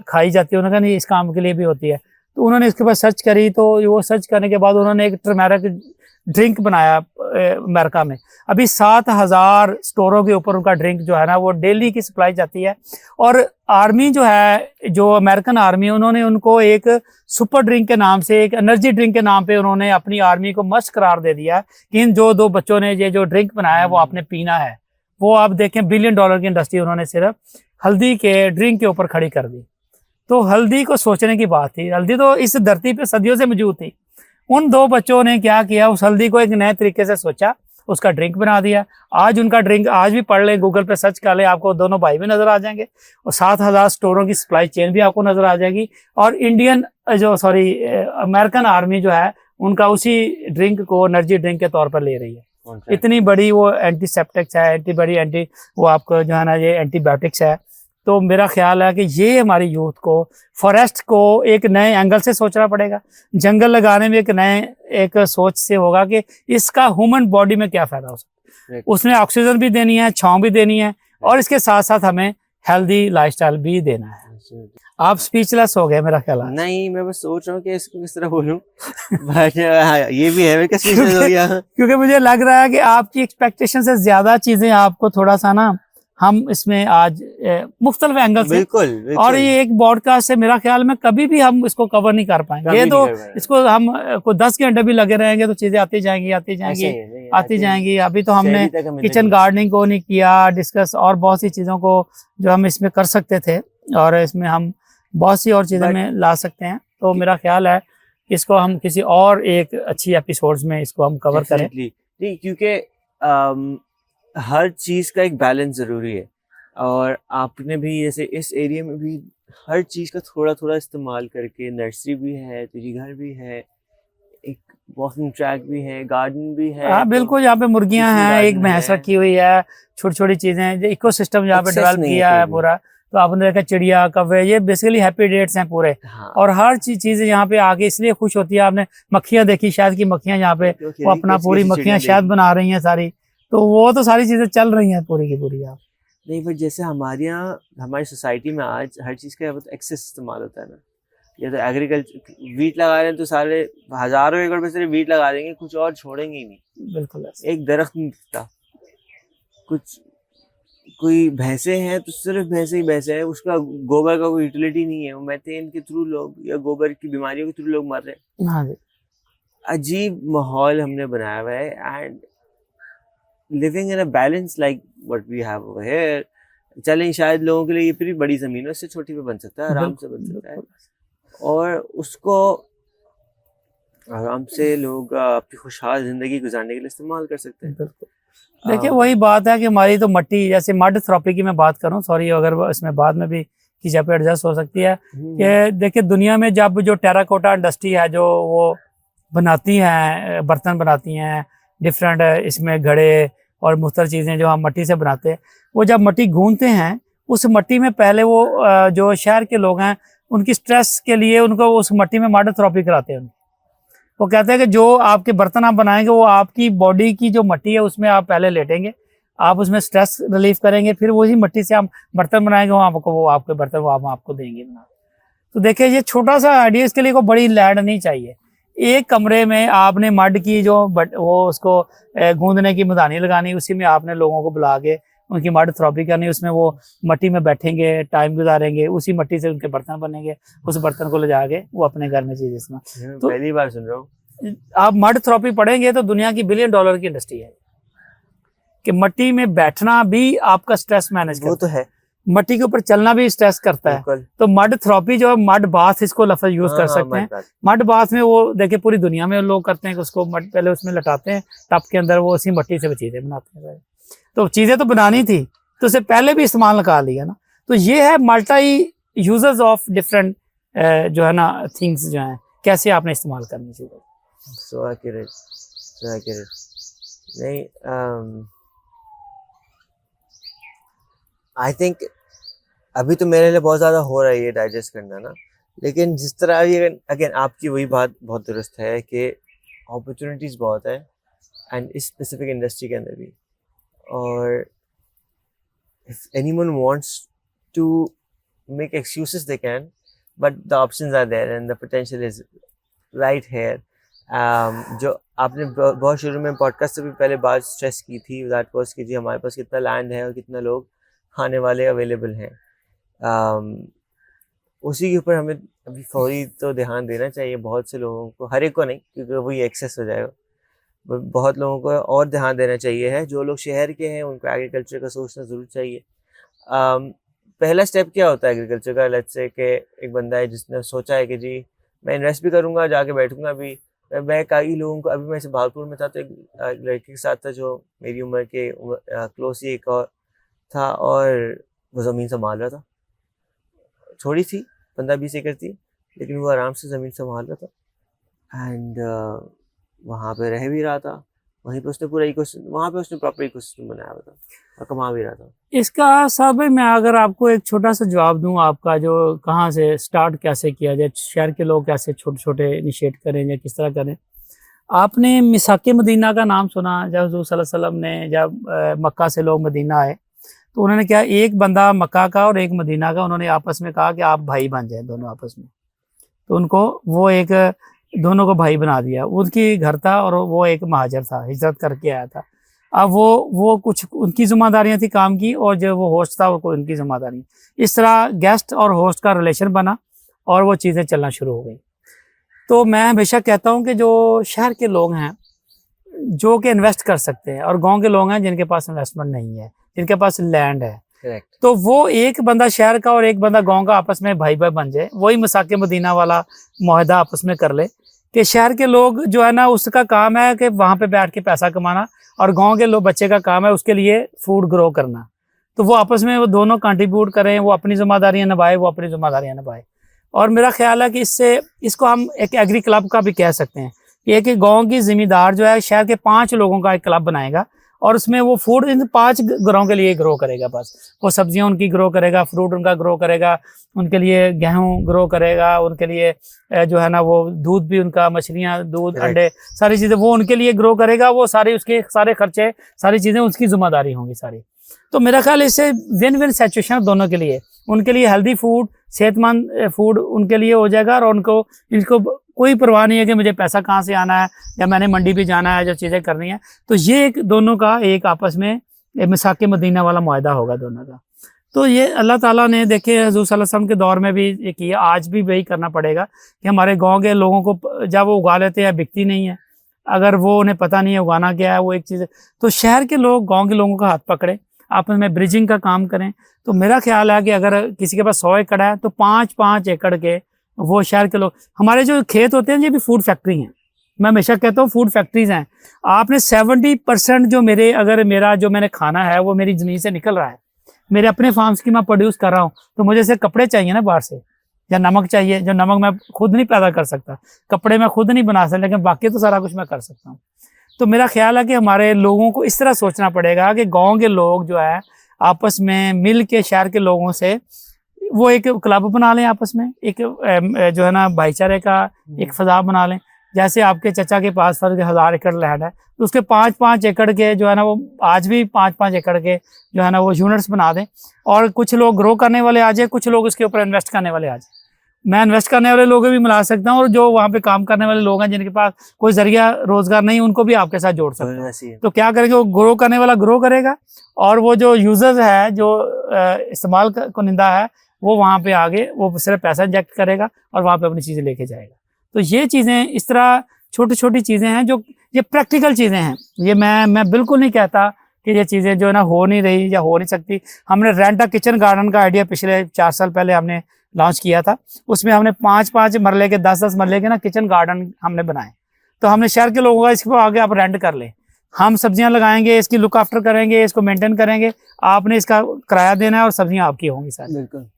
खाई जाती है। उन्होंने कहा नहीं, इस काम के लिए भी होती है। तो उन्होंने इसके ऊपर सर्च करी, तो वो सर्च करने के बाद उन्होंने एक टर्मेरिक ड्रिंक बनाया अमेरिका में। अभी 7,000 स्टोरों के ऊपर उनका ड्रिंक जो है ना वो डेली की सप्लाई जाती है। और आर्मी जो है, जो अमेरिकन आर्मी, उन्होंने उनको एक सुपर ड्रिंक के नाम से, एक एनर्जी ड्रिंक के नाम पे उन्होंने अपनी आर्मी को मस्ट करार दे दिया कि इन जो 2 बच्चों ने ये जो ड्रिंक बनाया है वो आपने पीना है। वो आप देखें $1 बिलियन की इंडस्ट्री उन्होंने सिर्फ हल्दी के ड्रिंक के ऊपर खड़ी कर दी। तो हल्दी को सोचने की बात थी, हल्दी तो इस धरती पे सदियों से मौजूद थी। उन 2 बच्चों ने क्या किया, उस हल्दी को एक नए तरीके से सोचा, उसका ड्रिंक बना दिया। आज उनका ड्रिंक आज भी पढ़ ले, गूगल पे सर्च कर ले, आपको दोनों भाई भी नजर आ जाएंगे और 7,000 स्टोरों की सप्लाई चेन भी आपको नजर आ जाएगी। और अमेरिकन आर्मी जो है उनका उसी ड्रिंक को एनर्जी ड्रिंक के तौर पर ले रही है। इतनी बड़ी वो एंटीसेप्टिक्स है, एंटी वो आपको जो है ना ये एंटीबायोटिक्स है। तो मेरा ख्याल है कि ये हमारी यूथ को फॉरेस्ट को एक नए एंगल से सोचना पड़ेगा, जंगल लगाने में एक सोच से होगा कि इसका ह्यूमन बॉडी में क्या फायदा हो सकता है। उसमें ऑक्सीजन भी देनी है, छांव भी देनी है, और इसके साथ साथ हमें हेल्दी लाइफस्टाइल भी देना है। आप स्पीचलेस हो गए मेरा ख्याल है। नहीं, मैं बस सोच रहा हूँ कि इसको किस तरह बोलूं। बट ये भी है, मैं कैसे हो गया क्योंकि मुझे लग रहा है कि आपकी एक्सपेक्टेशन से ज्यादा चीजें आपको थोड़ा सा ना हम इसमें आज मुख्तलिफ एंगल से, बिल्कुल। और ये एक पॉडकास्ट से मेरा ख्याल में कभी भी हम इसको कवर नहीं कर पाएंगे। ये तो इसको हम को 10 घंटे भी लगे रहेंगे तो चीजें आती जाएंगी। अभी तो हमने किचन गार्डनिंग को नहीं किया डिस्कस, और बहुत सी चीजों को जो हम इसमें कर सकते थे, और इसमें हम बहुत सी और चीजें में ला सकते हैं। तो मेरा ख्याल है इसको हम किसी और एक अच्छी एपिसोड्स में इसको हम कवर करें, क्योंकि हर चीज का एक बैलेंस जरूरी है। और आपने भी जैसे इस एरिया में भी हर चीज का थोड़ा थोड़ा इस्तेमाल करके, नर्सरी भी है, तेरी घर भी है, वॉकिंग ट्रैक भी है, गार्डन भी है। हाँ बिल्कुल, यहाँ पे मुर्गियां हैं, एक भैंस रखी हुई है, छोटी छोटी चीजें हैं, इकोसिस्टम यहाँ पे डेवलप किया है पूरा। तो आपने देखा चिड़िया, कौवे, ये बेसिकली हैप्पी डेट्स हैं पूरे। हाँ। और हर चीज यहाँ पे आके इसलिए खुश होती है। आपने मक्खियां देखी शायद की, मक्खियां यहाँ पे वो अपना पूरी मक्खियां शायद बना रही हैं सारी, तो वो तो सारी चीजें चल रही हैं पूरी की पूरी। आप नहीं, बट जैसे हमारे यहाँ हमारी सोसाइटी में आज हर चीज़ का एक्सेस इस्तेमाल होता है ना। या तो एग्रीकल्चर वीट लगा रहे हैं तो सारे हजारों एकड़ पे सिर्फ वीट लगा देंगे, कुछ और छोड़ेंगे ही नहीं। बिल्कुल एक दरख्त नहीं दिखता। कुछ कोई भैंसे हैं तो सिर्फ भैंसे ही भैंसे हैं, उसका गोबर का कोई यूटिलिटी नहीं है। मैथेन के थ्रू लोग या गोबर की बीमारियों के थ्रू लोग मर रहे हैं। हाँ जी, अजीब माहौल हमने बनाया हुआ है। And living in a balance like what we have over here. चलें, शायद लोगों के लिए ये फिर बड़ी जमीन है, उससे छोटी पे बन सकता है, आराम से बन सकता है। और उसको आराम से लोग अपनी खुशहाल जिंदगी गुजारने के लिए इस्तेमाल कर सकते हैं। देखिए वही बात है कि हमारी तो मट्टी, जैसे मड थेरेपी की मैं बात करूं, सॉरी अगर इसमें बाद में भी की जब एडजस्ट हो सकती है कि देखिए दुनिया में जब जो टेराकोटा इंडस्ट्री है जो वो बनाती हैं, बर्तन बनाती हैं डिफरेंट, इसमें घड़े और मुख्तलिफ चीज़ें जो हम मट्टी से बनाते हैं, वो जब मट्टी गूंथते हैं उस मट्टी में पहले वो जो शहर के लोग हैं उनकी स्ट्रेस के लिए उनको उस मट्टी में मड थेरेपी कराते हैं। वो कहते हैं कि जो आपके बर्तन आप बनाएंगे वो आपकी बॉडी की जो मट्टी है उसमें आप पहले लेटेंगे, आप उसमें स्ट्रेस रिलीफ करेंगे, फिर वही मट्टी से आप बर्तन बनाएंगे, वो आपके बर्तन वो आपको देंगे बना। तो देखिए ये छोटा सा आइडिया, इसके लिए कोई बड़ी लैंड नहीं चाहिए। एक कमरे में आपने मड की जो वो उसको गूंदने की मदानी लगानी, उसी में आपने लोगों को बुला के उनकी मड थेरेपी करनी, उसमें वो मट्टी में बैठेंगे, टाइम गुजारेंगे, उसी मट्टी से उनके बर्तन बनेंगे, उस बर्तन को ले जाके वो अपने घर में चीज इस्तेमाल। तो पहली बार सुन रहा हूँ। आप मड थेरेपी पढ़ेंगे तो दुनिया की $1 बिलियन की इंडस्ट्री है कि मट्टी में बैठना भी आपका स्ट्रेस मैनेज वो तो है, मट्टी के ऊपर चलना भी स्ट्रेस करता है। तो मड थेरेपी जो है, मड बाथ इसको लफ्ज यूज कर सकते हैं। मड बाथ में वो देखिए पूरी दुनिया में लोग करते हैं कि उसको मड पहले उसमें लटाते हैं, टब के अंदर वो उसी मट्टी से चीजें बनाते हैं। तो चीजें तो बनानी थी तो उससे पहले भी इस्तेमाल निकाल लिया ना। तो ये है मल्टी यूजर्स ऑफ डिफरेंट जो है ना थिंग्स जो है, कैसे आपने इस्तेमाल करनी चाहिए। So accurate, so accurate. नहीं, आई थिंक अभी तो मेरे लिए बहुत ज़्यादा हो रहा है ये डाइजेस्ट करना ना, लेकिन जिस तरह ये अगेन आपकी वही बात बहुत दुरुस्त है कि अपॉर्चुनिटीज़ बहुत है एंड इस स्पेसिफिक इंडस्ट्री के अंदर भी। और if anyone wants to make excuses they can, but the options are there and the potential is right here. जो आपने बहुत शुरू में पॉडकास्ट से भी पहले बात स्ट्रेस की थी, दैट वाज कि जी हमारे पास कितना लैंड है और कितना लोग खाने वाले अवेलेबल हैं। उसी के ऊपर हमें अभी फौरी तो ध्यान देना चाहिए, बहुत से लोगों को, हर एक को नहीं क्योंकि वही एक्सेस हो जाएगा, बहुत लोगों को और ध्यान देना चाहिए है। जो लोग शहर के हैं उनको एग्रीकल्चर का सोचना ज़रूर चाहिए। पहला स्टेप क्या होता है एग्रीकल्चर का? लेट्स से कि एक बंदा है जिसने सोचा है कि जी मैं इन्वेस्ट भी करूँगा, जाके बैठूंगा भी। मैं कई लोगों को, अभी मैं भागलपुर में था तो एक लड़के के साथ था जो मेरी उम्र के क्लोज ही एक और था, और वो ज़मीन संभाल रहा था, छोटी थी 15-20 एकड़ थी, लेकिन वो आराम से ज़मीन संभाल रहा था एंड वहाँ पे रह भी रहा था, वहीं पे उसने पूरा इकोसिस्टम, वहाँ पे उसने प्रॉपर इकोसिस्टम बनाया हुआ था और कमा भी रहा था। इसका सब मैं अगर आपको एक छोटा सा जवाब दूं आपका, जो कहाँ से स्टार्ट कैसे किया जाए, शहर के लोग कैसे छोटे छोटे इनिशिएट करें या किस तरह करें। आपने मिसाके मदीना का नाम सुना? जब हुज़ूर सल्लल्लाहु अलैहि वसल्लम ने जब मक्का से लोग मदीना आए तो उन्होंने क्या, एक बंदा मक्का का और एक मदीना का, उन्होंने आपस में कहा कि आप भाई बन जाए दोनों आपस में। तो उनको वो एक दोनों को भाई बना दिया। उनकी घर था और वो एक महाजर था, हिजरत करके आया था। अब वो कुछ उनकी जिम्मेदारियां थी काम की, और जो वो होस्ट था वो कोई उनकी जिम्मेदारी। इस तरह गेस्ट और होस्ट का रिलेशन बना और वो चीज़ें चलना शुरू हो गई। तो मैं हमेशा कहता हूँ कि जो शहर के लोग हैं जो कि इन्वेस्ट कर सकते हैं, और गांव के लोग हैं जिनके पास इन्वेस्टमेंट नहीं है, जिनके पास लैंड है, तो वो एक बंदा शहर का और एक बंदा गांव का आपस में भाई भाई बन जाए, वही मिसाके मदीना वाला मुआहदा आपस में कर ले कि शहर के लोग जो है ना उसका काम है कि वहां पे बैठ के पैसा कमाना, और गांव के लोग बच्चे का काम है उसके लिए फूड ग्रो करना। तो वो आपस में वो दोनों कंट्रीब्यूट करें, वो अपनी जिम्मेदारियां निभाए, वो अपनी जिम्मेदारियां निभाए। और मेरा ख्याल है कि इससे इसको हम एक एग्री क्लब का भी कह सकते हैं एक गांव की जिम्मेदार जो है शहर के 5 लोगों का एक क्लब बनाएगा और उसमें वो फूड इन 5 घरों के लिए ग्रो करेगा। बस वो सब्जियां उनकी ग्रो करेगा, फ्रूट उनका ग्रो करेगा, उनके लिए गेहूं ग्रो करेगा, उनके लिए जो है ना वो दूध भी उनका, मछलियां, दूध, अंडे, सारी चीजें वो उनके लिए ग्रो करेगा। वो सारे उसके सारे खर्चे, सारी चीजें उसकी जिम्मेदारी होंगी सारी। तो मेरा ख्याल इससे विन विन सिचुएशन दोनों के लिए, उनके लिए हेल्दी फूड, सेहतमंद फूड उनके लिए हो जाएगा और उनको इनको कोई परवाह नहीं है कि मुझे पैसा कहाँ से आना है या मैंने मंडी भी जाना है, जो चीज़ें करनी है। तो ये एक दोनों का एक आपस में मिसाक मदीना वाला मुआहदा होगा दोनों का। तो ये अल्लाह ताला ने देखे हुज़ूर सल्लल्लाहु अलैहि वसल्लम के दौर में भी ये किया, आज भी वही करना पड़ेगा कि हमारे गाँव के लोगों को जब वो उगा लेते हैं बिकती नहीं है, अगर वो उन्हें पता नहीं है उगाना क्या है, वो एक चीज़ है। तो शहर के लोग गाँव के लोगों का हाथ पकड़े, आपस में ब्रिजिंग का काम करें। तो मेरा ख्याल है कि अगर किसी के पास 100 एकड़ है तो 5-5 एकड़ के वो शहर के लोग, हमारे जो खेत होते हैं ये भी फूड फैक्ट्री हैं। मैं हमेशा कहता हूँ फूड फैक्ट्रीज हैं। आपने 70% जो मेरे, अगर मेरा जो मैंने खाना है वो मेरी ज़मीन से निकल रहा है, मेरे अपने फार्म्स की मैं प्रोड्यूस कर रहा हूँ, तो मुझे सिर्फ कपड़े चाहिए ना बाहर से, या नमक चाहिए, जो नमक मैं खुद नहीं पैदा कर सकता, कपड़े मैं खुद नहीं बना सकता, लेकिन बाकी तो सारा कुछ मैं कर सकता हूँ। तो मेरा ख्याल है कि हमारे लोगों को इस तरह सोचना पड़ेगा कि गाँव के लोग जो है आपस में मिल के शहर के लोगों से वो एक क्लब बना लें, आपस में एक जो है ना भाईचारे का एक फजा बना लें। जैसे आपके चचा के पास 1000 एकड़ लैंड है तो उसके 5-5 एकड़ के जो है ना वो आज भी 5-5 एकड़ के जो है ना वो यूनिट्स बना दें और कुछ लोग ग्रो करने वाले आ जाए, कुछ लोग उसके ऊपर इन्वेस्ट करने वाले आ जाए। मैं इन्वेस्ट करने वाले लोगों भी मिला सकता हूँ और जो वहाँ पे काम करने वाले लोग हैं जिनके पास कोई जरिया रोजगार नहीं, उनको भी आपके साथ जोड़ सकता हूँ। तो क्या करेंगे, वो ग्रो करने वाला ग्रो करेगा और वो जो यूजर्स है, जो इस्तेमाल कुनिंदा है, वो वहाँ पे आगे वो सिर्फ पैसा इंजेक्ट करेगा और वहाँ पे अपनी चीज़ें लेके जाएगा। तो ये चीज़ें इस तरह छोटी छोटी चीज़ें हैं जो ये प्रैक्टिकल चीज़ें हैं। ये मैं बिल्कुल नहीं कहता कि ये चीज़ें जो है ना हो नहीं रही या हो नहीं सकती। हमने रेंट अ किचन गार्डन का आइडिया पिछले 4 साल पहले हमने लॉन्च किया था। उसमें हमने 5-5 मरले के 10-10 मरले के ना किचन गार्डन हमने बनाए। तो हमने शहर के लोगों का इसको आगे आप रेंट कर लें, हम सब्जियां लगाएंगे, इसकी लुक आफ्टर करेंगे, इसको मेंटेन करेंगे, आपने इसका किराया देना है और सब्जियां आपकी होंगी सारी। बिल्कुल।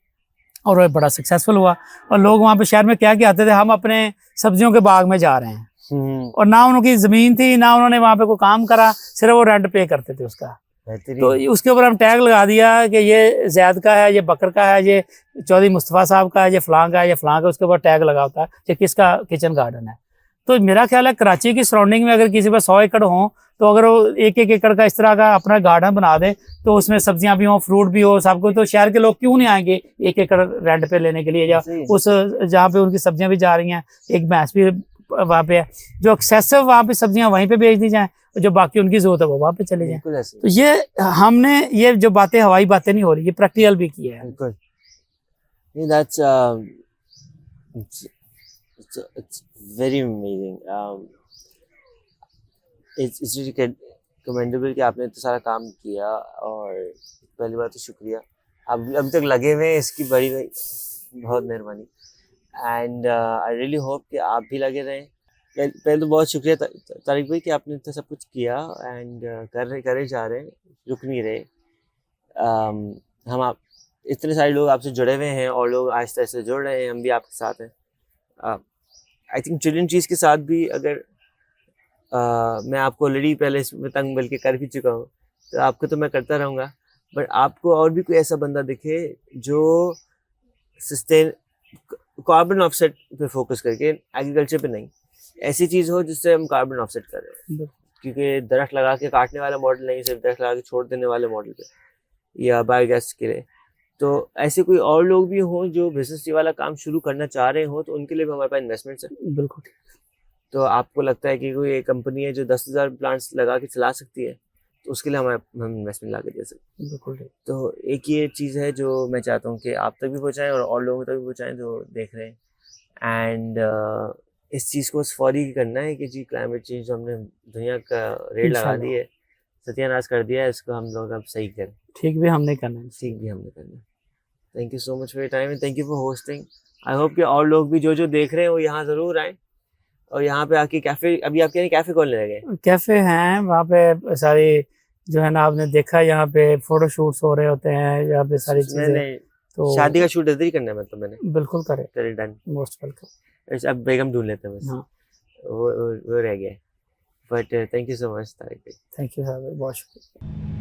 और वो बड़ा सक्सेसफुल हुआ और लोग वहाँ पे शहर में क्या आते थे, हम अपने सब्जियों के बाग में जा रहे हैं और ना उनकी जमीन थी, ना उन्होंने वहाँ पे कोई काम करा, सिर्फ वो रेंट पे करते थे उसका। तो उसके ऊपर हम टैग लगा दिया कि ये जैद का है, ये बकर का है, ये चौधरी मुस्तफ़ा साहब का है, ये फलां का है, ये फलां का, उसके ऊपर टैग लगा होता है कि किसका किचन गार्डन है। तो मेरा ख्याल है कराची की सराउंडिंग में अगर किसी पर 100 एकड़ हो तो अगर वो 1-1 एकड़ का इस तरह का अपना गार्डन बना दे तो उसमें सब्जियां भी हो, फ्रूट भी हो, सब कुछ, तो शहर के लोग क्यों नहीं आएंगे 1 एकड़ रेंट पे लेने के लिए, या उस जहाँ पे उनकी सब्जियां भी जा रही हैं, एक भैंस भी वहाँ पे है, जो एक्सेसिव वहाँ पे सब्जियां वहीं पे बेच दी जाएं, जो बाकी उनकी जरूरत है वो वहाँ पे चले जाए। तो ये हमने ये जो बातें हवाई बातें नहीं हो रही, ये प्रैक्टिकल भी की है। It's very amazing. It's really commendable कि आपने इतना सारा काम किया और पहली बात तो शुक्रिया, अभी तक लगे हुए हैं, इसकी बड़ी बहुत मेहरबानी। एंड आई रियली होप कि आप भी लगे रहें। पहले तो बहुत शुक्रिया तारिक भाई कि आपने इतना सब कुछ किया एंड करे जा रहे हैं, रुक नहीं रहे। हम आप इतने सारे लोग आपसे जुड़े हुए हैं और लोग आहिस्ता आहिस्ता जुड़ रहे हैं, हम भी आपके साथ हैं। आई थिंक ट्रिलियन ट्रीज के साथ भी अगर मैं आपको ऑलरेडी पहले इसमें तंग बल्कि कर भी चुका हूँ, तो आपको तो मैं करता रहूँगा, बट आपको और भी कोई ऐसा बंदा दिखे जो सस्टेन कार्बन ऑफसेट पे फोकस करके, एग्रीकल्चर पे नहीं, ऐसी चीज़ हो जिससे हम कार्बन ऑफसेट कर रहे हैं, क्योंकि दरख्त लगा के काटने वाला मॉडल नहीं, सिर्फ दरख्त लगा के छोड़ देने वाले मॉडल पे या बायोगैस के लिए। तो ऐसे कोई और लोग भी हों जो बिजनेस वाला काम शुरू करना चाह रहे हो, तो उनके लिए भी हमारे पास इन्वेस्टमेंट्स है। बिल्कुल। तो आपको लगता है कि कोई एक कंपनी है जो 10,000 प्लांट्स लगा के चला सकती है, तो उसके लिए हम इन्वेस्टमेंट ला के दे सकते हैं। बिल्कुल। तो एक ये चीज़ है जो मैं चाहता हूँ कि आप तक भी पहुँचाएँ और लोगों तक भी पहुँचाएँ जो देख रहे हैं। एंड इस चीज़ को फौरी करना है कि जी क्लाइमेट चेंज जो हमने दुनिया का रेट लगा दी है, सत्यानाश कर दिया है, इसको हम लोग अब सही करें। ठीक भी हमने करना है। ठीक भी हमने करना है। Thank you so much for your time and thank you for hosting. I hope कि और लोग भी जो देख रहे हैं वो यहाँ ज़रूर आएँ और यहाँ पे आके कैफ़े, अभी आप कह रहे हैं कैफ़े खोलने लगे? कैफ़े हैं वहाँ पे, सारी जो है ना आपने देखा यहाँ पे फोटो शूट्स हो रहे होते हैं, यहाँ पे सारी चीज़ें। तो शादी का शूट इधर ही करना है मतलब मैंने? बिल्कुल करें, डन, मोस्ट वेलकम। अब बेगम ढूंढ लेते हैं बस। हाँ। वो रह गया। But thank you so much Tariq भाई। थैंक यू सर, बहुत शुक्रिया।